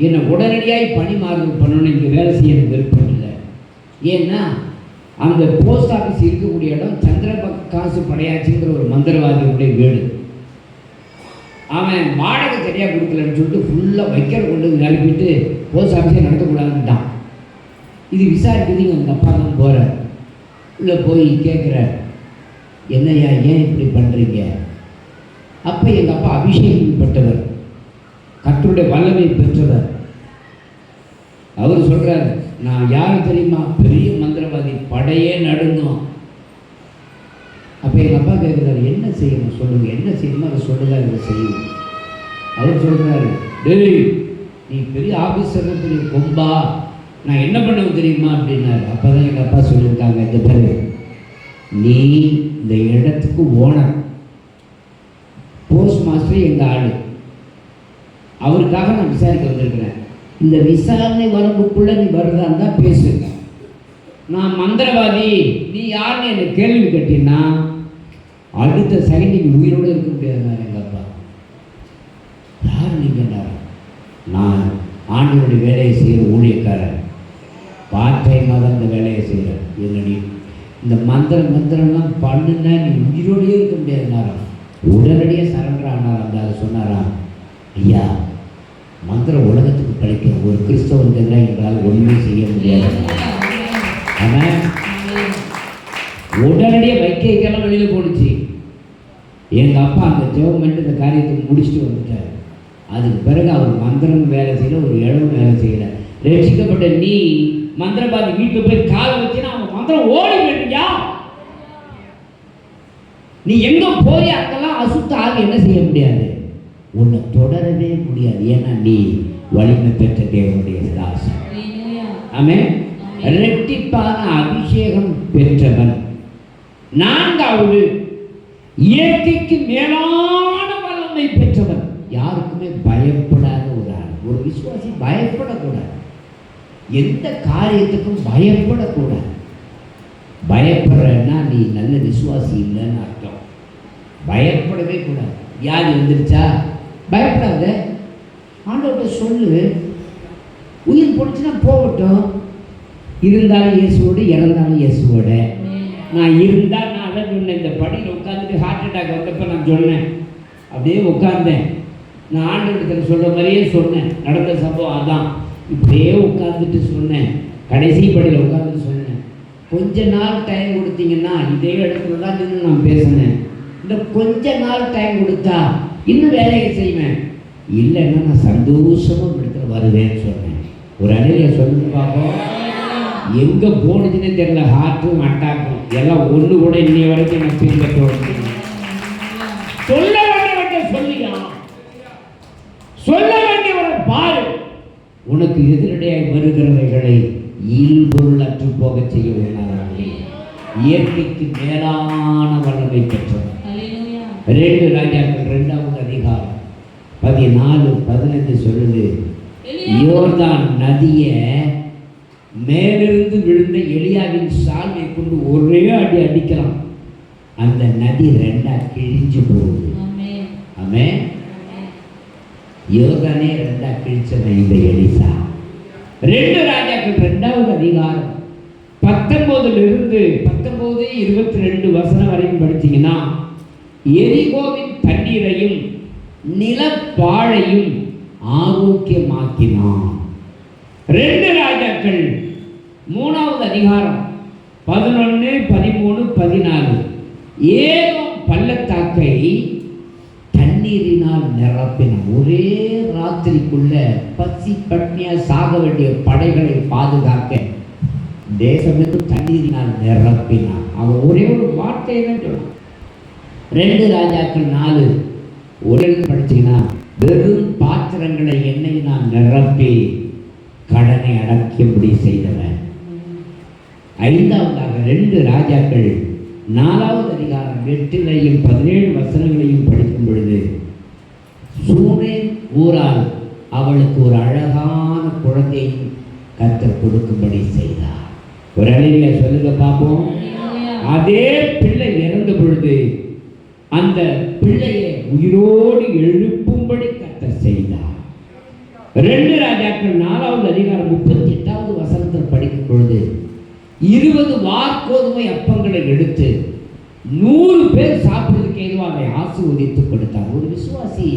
என்னை உடனடியாக பணி மாறுதல் பண்ணணும்னு இங்கே வேலை செய்ய எனக்கு விருப்பம் இல்லை. ஏன்னா அந்த போஸ்ட் ஆஃபீஸ் இருக்கக்கூடிய இடம் சந்திரகாசு படையாச்சிங்கிற ஒரு மந்திரவாதியுடைய வீடு. அவன் வாடகை சரியாக கொடுக்கலன்னு சொல்லிட்டு ஃபுல்லாக வைக்கிற கொண்டு நிரப்பிட்டு போஸ்ட் ஆஃபீஸே நடத்தக்கூடாதுன்ட்டான். இது விசாரிக்கிறதுக்கு எங்கள் அப்பா தான் போகிறார். உள்ளே போய் கேட்குறார், என்னையா ஏன் இப்படி பண்ணுறீங்க? அப்போ எங்கள் அப்பா அபிஷேகம் பெற்றவர், கர்த்தருடைய வல்லமை பெற்றவர். அவர் சொல்கிறார், நான் யார் தெரியுமா? பெரிய மந்திரவாதி, படையே நடுங்கும். அப்போ எங்கள் அப்பா கேட்குறாரு, என்ன செய்யணும் சொல்லுங்கள், என்ன செய்யணுமோ அதை சொல்லுங்க, அதை செய்யணும். அவர் சொல்கிறாரு, டேய் நீ பெரிய ஆஃபீஸர், பெரிய கொம்பா, நான் என்ன பண்ணுவேன் தெரியுமா அப்படின்னாரு. அப்போ தான் எங்கள் அப்பா சொல்லியிருக்காங்க, இந்த பேர் நீ இந்த இடத்துக்கு ஓனர், போஸ்ட் மாஸ்டர் எங்கள் ஆள், அவருக்காக நான் விசாரிக்க வந்திருக்கிறேன். இந்த விசாரணை வரம்புக்குள்ளே நீ வருதா இருந்தால் பேசு. நான் மந்திரவாதி, நீ யாருன்னு என்னை கேள்வி கேட்டீங்கன்னா அடுத்த செகண்ட் நீங்கள் உயிரோடு இருக்க முடியாது. எங்கள் அப்பா, யார் நீங்கள்? நான் ஆண்டவருடைய வேலையை செய்கிற ஊழியக்காரன், பார்ட் டைமாக தான் இந்த வேலையை செய்கிறேன். என்னடி இந்த மந்திரம்லாம் பண்ணுன்னா நீ உயிரோடையே இருக்க முடியாதுனாராம். உடனடியாக சரண்டர் ஆனார். அந்த அதை சொன்னாராம், ஐயா மந்திரம் உலகத்துக்கு கிடைக்கிற ஒரு கிறிஸ்தவனுக்கெல்லாம் எங்களால் ஒன்றுமே செய்ய முடியாது. ஆனால் உடனடியாக வைக்கலாம் வெளியில் போடுச்சு. எங்கள் அப்பா அந்த ஜெவமெண்ட் இந்த காரியத்தை முடிச்சுட்டு வந்துட்டார். அதுக்கு பிறகு அவர் மந்திரம் வேலை செய்யல, ஒரு இளவும் வேலை செய்யல. ரட்சிக்கப்பட்ட நீ மந்திரவாதி வீட்டில் போய் கால் வச்சுன்னா அவன் மந்திரம் ஓடி போயிட்டியா? நீ எங்க போய் அங்கெல்லாம் அசுத்த ஆகி என்ன செய்ய முடியாது, உன்னை தொடரவே முடியாது. ஏன்னா நீ வலிமை பெற்ற தேவனுடைய தாசன். ஆமென். இரட்டிப்பான அபிஷேகம் பெற்றவன். நான்காவது, இயற்கைக்கு மேலான வல்லமை பெற்றவன். யாருக்குமே பயப்படாத ஒரு ஆள். ஒரு விசுவாசி பயப்படக்கூடாது, எந்த காரியத்துக்கும் பயப்படக்கூடாது. பயப்படுறன்னா நீ நல்ல விசுவாசி இல்லைன்னு அர்த்தம். பயப்படவே கூடாது. வியாதி வந்துருச்சா பயப்படாத, ஆண்டவர்கிட்ட சொல்லு. உயிர் போடுச்சுன்னா போகட்டும், இருந்தாலும் இயேசுவோடு, இறந்தாலும் இயேசுவோட. நான் இருந்தால் நான் அதான் சொன்னேன், இந்த படியில் உட்காந்துட்டு ஹார்ட் அட்டாக் வந்தப்போ நான் சொன்னேன், அப்படியே உட்கார்ந்தேன். நான் ஆண்டவர்கிட்ட சொல்கிற மாதிரியே சொன்னேன், நடந்த சம்பவம் அதான். இப்படியே உட்காந்துட்டு சொன்னேன், கடைசி படியில் உட்காந்துட்டு சொன்னேன், கொஞ்ச நாள் டைம் கொடுத்தீங்கன்னா இதே இடத்துல தான் நின்று நான் பேசினேன். இந்த கொஞ்ச நாள் டைம் கொடுத்தா இன்னும் வேலையை செய்வேன், இல்லைன்னா நான் சந்தோஷமாக இடத்துல வருவேன்னு சொன்னேன். ஒரு அணில சொல்லுங்க பார்ப்போம். எங்க போனதுன்னு தெரியல, ஹார்ட்டும் அட்டாக்கும் எல்லாம் ஒன்று கூட இன்னைய வரைக்கும் எனக்கு பின்பற்ற. சொல்ல வேண்டியவற்றை சொல்லியா, சொல்ல வேண்டியவரை பாரு. உனக்கு எதிரடையாய் வருகிறவைகளை இல்பொருள் அற்று போக செய்ய வேண்டாம். இயற்கைக்கு மேலான வல்லமை பெற்றவர். 2 ராஜாக்கள் 2வது அதிகாரம் 14-15 சொல்லுது. யோர்தான் நதிய மேலிருந்து விழுந்த எலியாவின் சால்வை கொண்டு ஒரே அடி அடிக்கலாம், அந்த நதி 2ஆ கிழிஞ்சு போகுது. ஆமென். யோர்தானே 2ஆ கிழிச்சவன் இந்த எலிசா. 2 ராஜாக்கள் 2வது அதிகாரம் 19-22 வசனம் வரைக்கும் படிச்சீங்கன்னா, எரிகோவின் தண்ணீரையும் நிலப்பாழையும் ஆரோக்கியமாக்கினான். 2 ராஜாக்கள் 3வது அதிகாரம் 11, 13, 14 ஏதோ பள்ளத்தாக்கை தண்ணீரினால் நிரப்பினான். ஒரே ராத்திரிக்குள்ள பசி பட்னியா சாக வேண்டிய படைகளை பாதுகாக்க தேசத்துக்கு தண்ணீரினால் நிரப்பினான். அவன் ஒரே ஒரு வார்த்தையை தான் சொன்னான். 2 ராஜாக்கள் 4 ஒரு படிச்சீங்கன்னா, வெறும் பாத்திரங்களை எண்ணெயினால் நிரப்பி கடனை அடக்கியபடி செய்தவன். 5வதாக 2 ராஜாக்கள் 4வது அதிகாரம் 8-17 வசனங்களையும் படிக்கும் பொழுது, சூனேம் ஊரால் அவளுக்கு ஒரு அழகான குழந்தையும் கர்த்தர் கொடுக்கும்படி செய்தார். ஒரு அழிய சொல்லுங்க பார்ப்போம். அதே பிள்ளை இறந்த பொழுது அந்த பிள்ளையை உயிரோடு எழுப்பும்படி கர்த்தர் செய்தார். 2 ராஜாக்கள் 4வது அதிகாரம் 38வது வசனத்தில் படிக்கும் பொழுது, 20 வார்கோதுமை அப்பங்களை எடுத்து 100 பேர் சாப்பிடுறதுக்கு ஏதுவாக அதை ஆசீர்வதித்து கொடுத்தார். ஒரு விசுவாசி,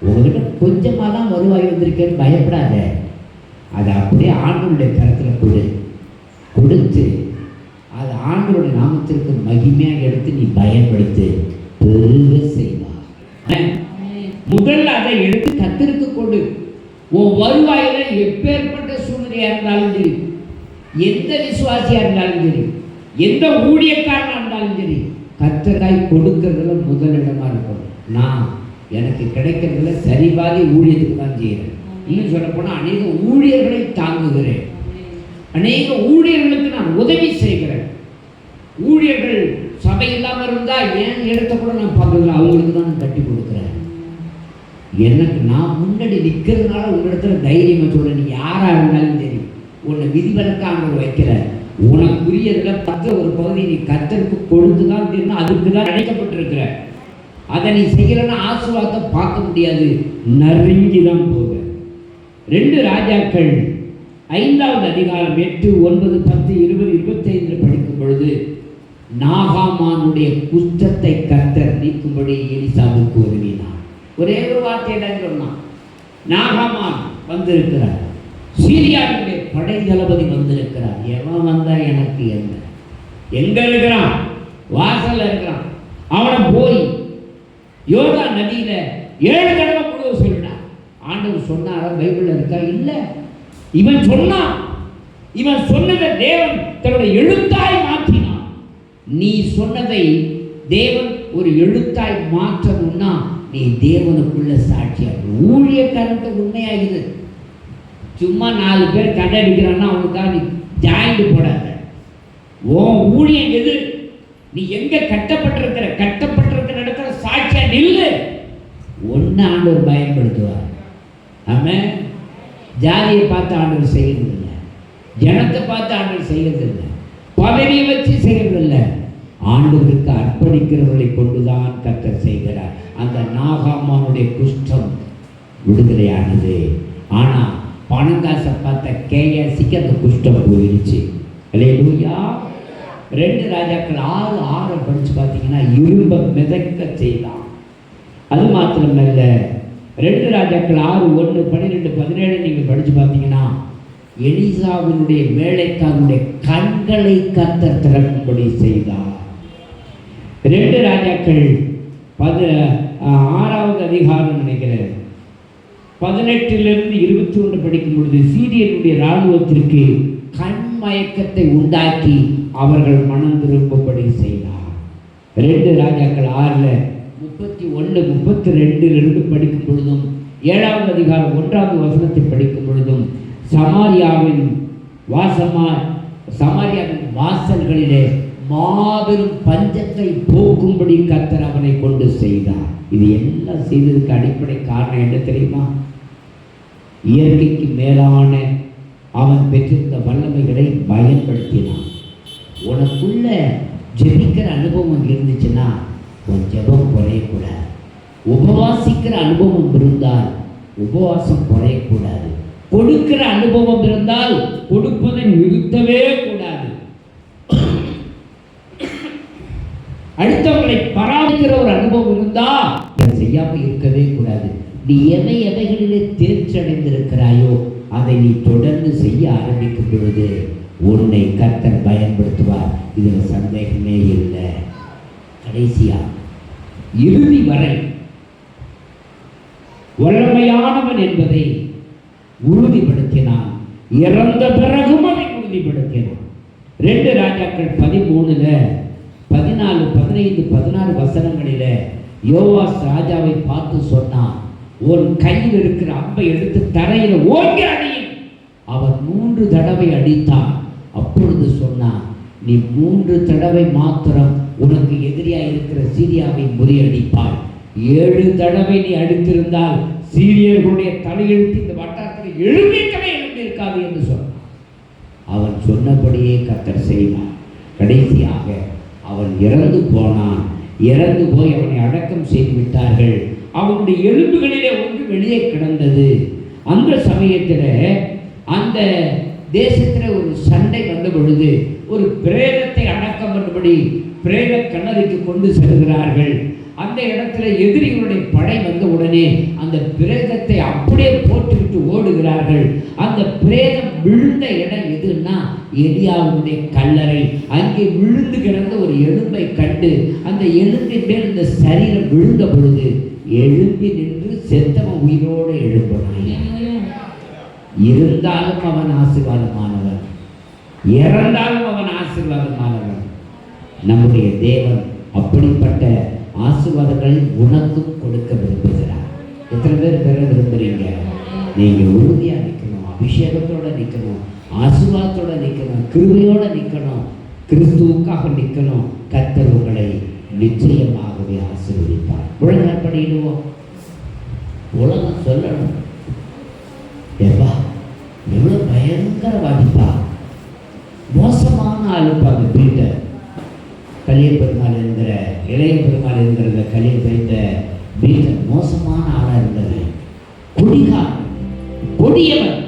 உங்ககிட்ட கொஞ்சமாக தான் வருவாய் வந்திருக்கேன்னு பயப்படாத, அதை அப்படியே ஆண்டவருடைய கருத்தில் கொடுத்து அது ஆண்டவருடைய நாமத்திற்கு மகிமையாக எடுத்து நீ பயன்படுத்து, பெருக செய்வார். முதல்ல அதை எடுத்து கர்த்தருக்கு கொடு. உன் வருவாயில எப்பேற்பட்ட சூழ்நிலையா இருந்தாலும் சரி, எந்த விசுவாசியா இருந்தாலும் சரி, எந்த ஊழியக்காரனா இருந்தாலும் சரி, கர்த்தராய் கொடுக்கறதுல முதலிடமா இருக்கும். நான் எனக்கு கிடைக்கிறதுல சரிபாதி ஊழியத்துக்கு தான் செய்கிறேன். இன்னும் சொல்ல போனால் அநேக ஊழியர்களை தாங்குகிறேன், அநேக ஊழியர்களுக்கு நான் உதவி செய்கிறேன். ஊழியர்கள் சபை இல்லாமல் இருந்தால் ஏன் இடத்த கூட நான் பார்க்கல, அவங்களுக்கு தான் நான் கட்டி கொடுக்குறேன். எனக்கு நான் முன்னாடி நிற்கிறதுனால உங்களிடத்துல தைரியமாக சொல்கிறேன். நீ யாராக இருந்தாலும் சரி, உன்னை விதிவிலக்காக வைக்கிற உனக்குரியதில் 10 ஒரு பகுதி நீ கர்த்தருக்கு கொடுத்து தான் தெரியும். அதுக்கு தான் அழைக்கப்பட்டிருக்கிற. அதை நீ செய்யலைன்னா ஆசீர்வாதத்தை பார்க்க முடியாது, நறுங்கி தான் போக. 2 ராஜாக்கள் 5வது அதிகாரம் 8, 9, 10, 20, 25 படிக்கும் பொழுது, நாகாமானுடைய குஷ்டத்தை கர்த்தர் நீக்கும்படி எலிசாவுக்கு உதவினார். ஒரே ஒரு வார்த்தையை தான் சொன்னான். நாகாமான் வந்திருக்கிறார், சீரியாவுடைய படை தளபதி வந்திருக்கிறார். எவன் வந்தா எனக்கு என்ன? எங்க இருக்கிறான்? வாசல்ல இருக்கிறான். அவனை போய் யோர்தான் நதியில 7 தடவை முழுவ சொல்லிட்டான். ஆண்டவர் சொன்னாரா? பைபிள்ல இருக்கா? இல்ல. இவன் சொன்னான். இவன் சொன்னதை தேவன் தன்னுடைய எழுத்தாய் மாற்றினான். நீ சொன்னதை தேவன் ஒரு எழுத்தாய் மாற்றணும்னா நீ தேவனுக்குள்ள சாட்சியாக ஊழியக்காரனுக்கு உண்மையாகுது. சும்மா 4 பேர் கண்டடிக்கிறான்னா அவனுக்காக நீ ஜாயிண்ட் போடாத. உன் ஊழியம் எது? நீ எங்க கட்டப்பட்டிருக்கிற இடத்துல சாட்சியா நில்லு. ஒன்னு ஆண்டவர் பயன்படுத்துவார். ஆமென். ஜாதியை பார்த்து ஆண்டவர் செய்யறதில்லை, ஜனத்தை பார்த்து ஆண்டவர் செய்யறதில்லை, பதவியை வச்சு செய்யறதில்லை. ஆண்டவருக்கு அர்ப்பணிக்கிறவர்களை கொண்டுதான் கர்த்தர் செய்கிறார். அந்த நாகாமானுடைய குஷ்டம் விடுதலையானது. ஆனா பணங்காசை பார்த்த கேயாசிக்கு அந்த குஷ்டம் போயிடுச்சு. அல்லேலூயா. 2 ராஜாக்கள் 6 படிச்சு பார்த்தீங்கன்னா, இரும்ப மிதக்க செய்தான். அது மாத்திரமல்ல, 2 ராஜாக்கள் 6, 1, 12, 17 நீங்க படிச்சு பார்த்தீங்கன்னா, எலிசாவினுடைய வேலைக்காரனுடைய கண்களை கர்த்தர் திறக்கும்படி செய்தார். 2 ராஜாக்கள் 6வது அதிகாரம் நினைக்கிறேன் 18 21 படிக்கும் பொழுது சீரியனுடைய இராணுவத்திற்கு கண் மயக்கத்தை உண்டாக்கி அவர்கள் மனம் திரும்பும்படி செய்தார். 2 ராஜாக்கள் 6:31 32 படிக்கும் பொழுதும் 7வது அதிகாரம் 1வது வசனத்தை படிக்கும் பொழுதும் சமாரியாவின் வாசல்களிலே மாபெரும் பஞ்சத்தை போக்கும்படி கர்த்தர் அவனை கொண்டு செய்தார். இது எல்லாம் செய்ததுக்கு அடிப்படை காரணம் என்ன தெரியுமா? இயற்கைக்கு மேலான அவன் பெற்றிருந்த வல்லமைகளை பயன்படுத்தினான். உனக்குள்ள ஜெபிக்கிற அனுபவம் இருந்துச்சுன்னா உன் ஜெபம் குறையக்கூடாது. உபவாசிக்கிற அனுபவம் இருந்தால் உபவாசம் குறையக்கூடாது. கொடுக்கிற அனுபவம் இருந்தால் கொடுப்பதை நிறுத்தவே கூடாது. அடுத்தவங்களை பராமரிக்கிற ஒரு அனுபவம் இருந்தா செய்யாம இருக்கவே கூடாது. நீ எவைகளிலே தேர்ச்சி அடைந்திருக்கிறாயோ அதை நீ தொடர்ந்து செய்ய ஆரம்பிக்கும் பொழுது உன்னை கர்த்தர் பயன்படுத்துவார். இதுல சந்தேகமே இல்லை. கடைசியா இறுதி வரை வல்லமையானவன் என்பதை உறுதிப்படுத்தினான். இறந்த பிறகும் அதை உறுதிப்படுத்தினான். 2 ராஜாக்கள் 13 14 15 16 வசனங்களில யோவாஸ் ராஜாவை பார்த்து சொன்னான், உன் கையில் இருக்கிற அம்பை எடுத்து தரையில ஓங்கி அடியும். அவன் 3 தடவை அடித்தான். அப்பொழுது சொன்னான், நீ 3 தடவை மாத்திரம் உனக்கு எதிரியாக இருக்கிற சீரியாவை முறியடிப்பாய். 7 தடவை நீ அடித்திருந்தால் சீரியர்களுடைய தலையெழுத்து இந்த வட்டாரத்தில் எழுந்திருக்கவே எழுந்திருக்காது என்று சொன்னான். அவன் சொன்னபடியே கர்த்தர் செய்தார். கடைசியாக அவன் இறந்து போனான். இறந்து போய் அவனை அடக்கம் செய்து விட்டார்கள். அவனுடைய எலும்புகளிலே ஒன்று வெளியே கிடந்தது. அந்த சமயத்தில் அந்த தேசத்தில் ஒரு சண்டை வந்த பொழுது ஒரு பிரேதத்தை அடக்கம் பண்ணும்படி பிரேத கல்லறைக்கு கொண்டு செல்கிறார்கள். அந்த இடத்துல எதிரிகளுடைய படை வந்த உடனே அந்த பிரேதத்தை அப்படியே போட்டுவிட்டு ஓடுகிறார்கள். அந்த பிரேதம் விழுந்த இடம் எதுன்னா எலியாவுடைய கல்லறை. அங்கே விழுந்து கிடந்த ஒரு எலும்பை கண்டு அந்த எலும்பின் மேல் இந்த சரீரம் விழுந்த பொழுது எழும்பி நின்று செத்தவன் உயிரோடு எழும்பினான். இருந்தாலும் அவன் ஆசீர்வாதமானவன், இறந்தாலும் அவன் ஆசீர்வாதமானவன். நம்முடைய தேவன் அப்படிப்பட்ட ஆசீர்வாதங்களை உனக்கும் கொடுக்க விரும்புகிறார். எத்தனை பேர் பெற விரும்புறீங்க? நீங்க உறுதியா நிற்கணும், அபிஷேகத்தோட நிற்கணும், ஆசீர்வாதத்தோட நிற்கணும், கிருபையோட நிற்கணும், கிறிஸ்துவுக்காக நிற்கணும். கர்த்தர் உங்களை நிச்சயமாகவே ஆசீர்வதிப்பார். உலகம் படிடுவோம். உலகம் சொல்லணும், ஏப்பா எவ்வளவு பயங்கரவாதிப்பா, மோசமான ஆளுப்பா. அந்த பீட்டர் கலிய பெருமாள் என்கிற இளைய பெருமாள் என்கிற கலிய பெய்த பீட்டர் மோசமான ஆளா இருந்தது, குடிகாரன், கொடியவன்.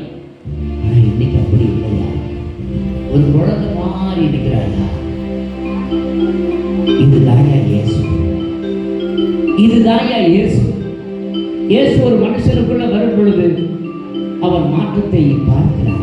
ஆனா இன்னைக்கு அப்படி இல்லையா? ஒரு குழந்தை மாதிரி இருக்கிறாயா? இதுதாயா இயேசு, இதுதாயா இயேசு. இயேசு ஒரு மனுஷனுக்குள்ள வரும் பொழுது அவன் மாற்றத்தை பார்க்கிறார்.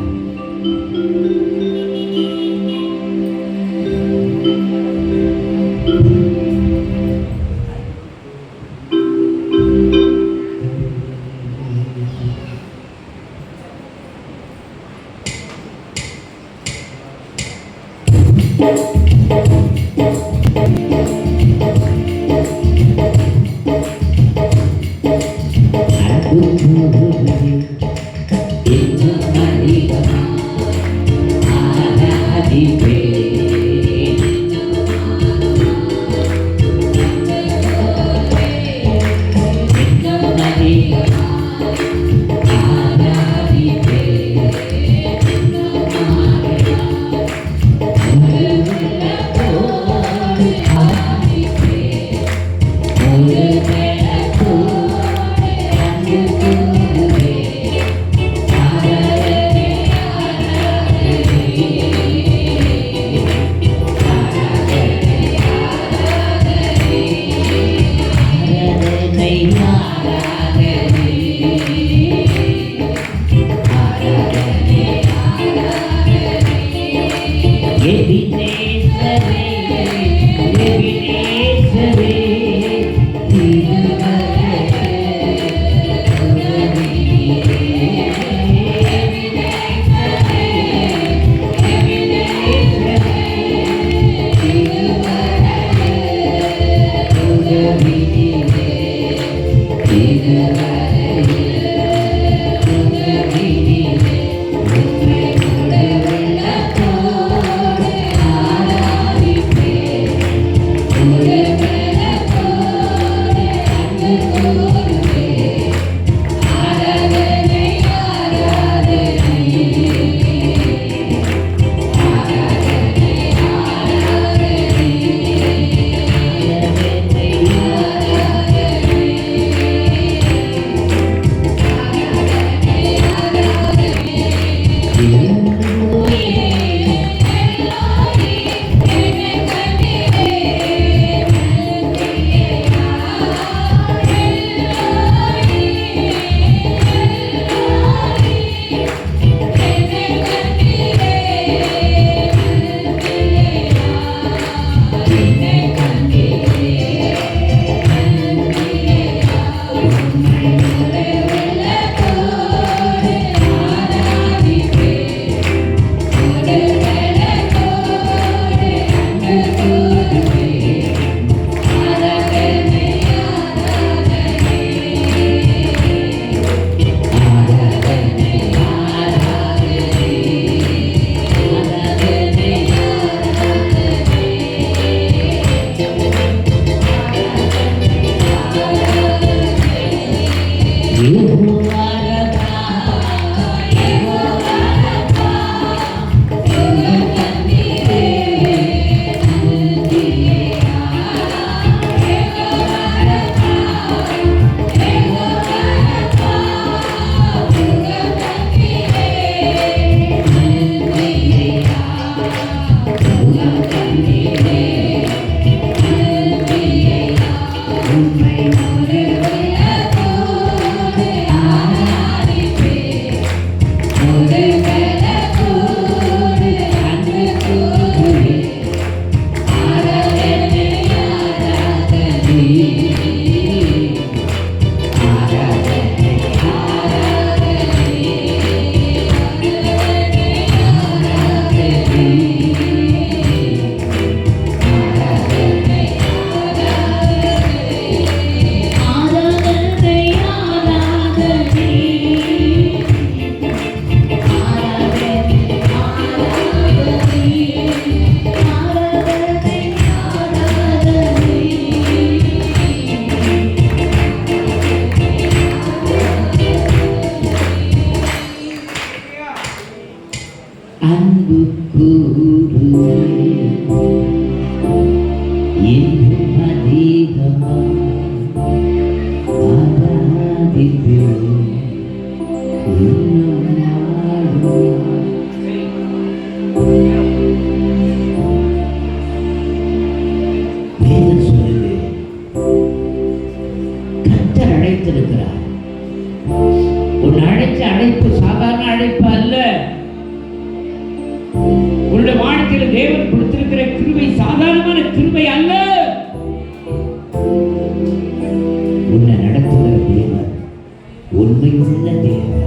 தேவன்.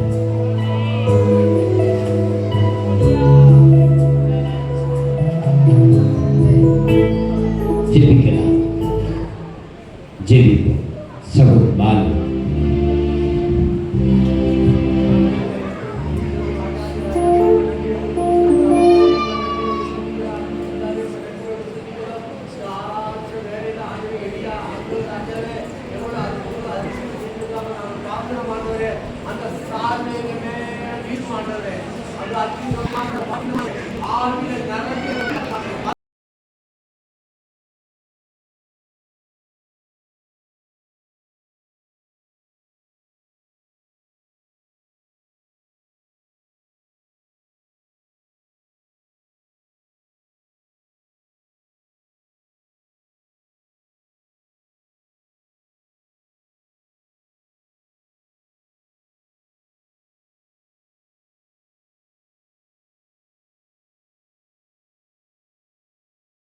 ஜெபிக்கிறேன்.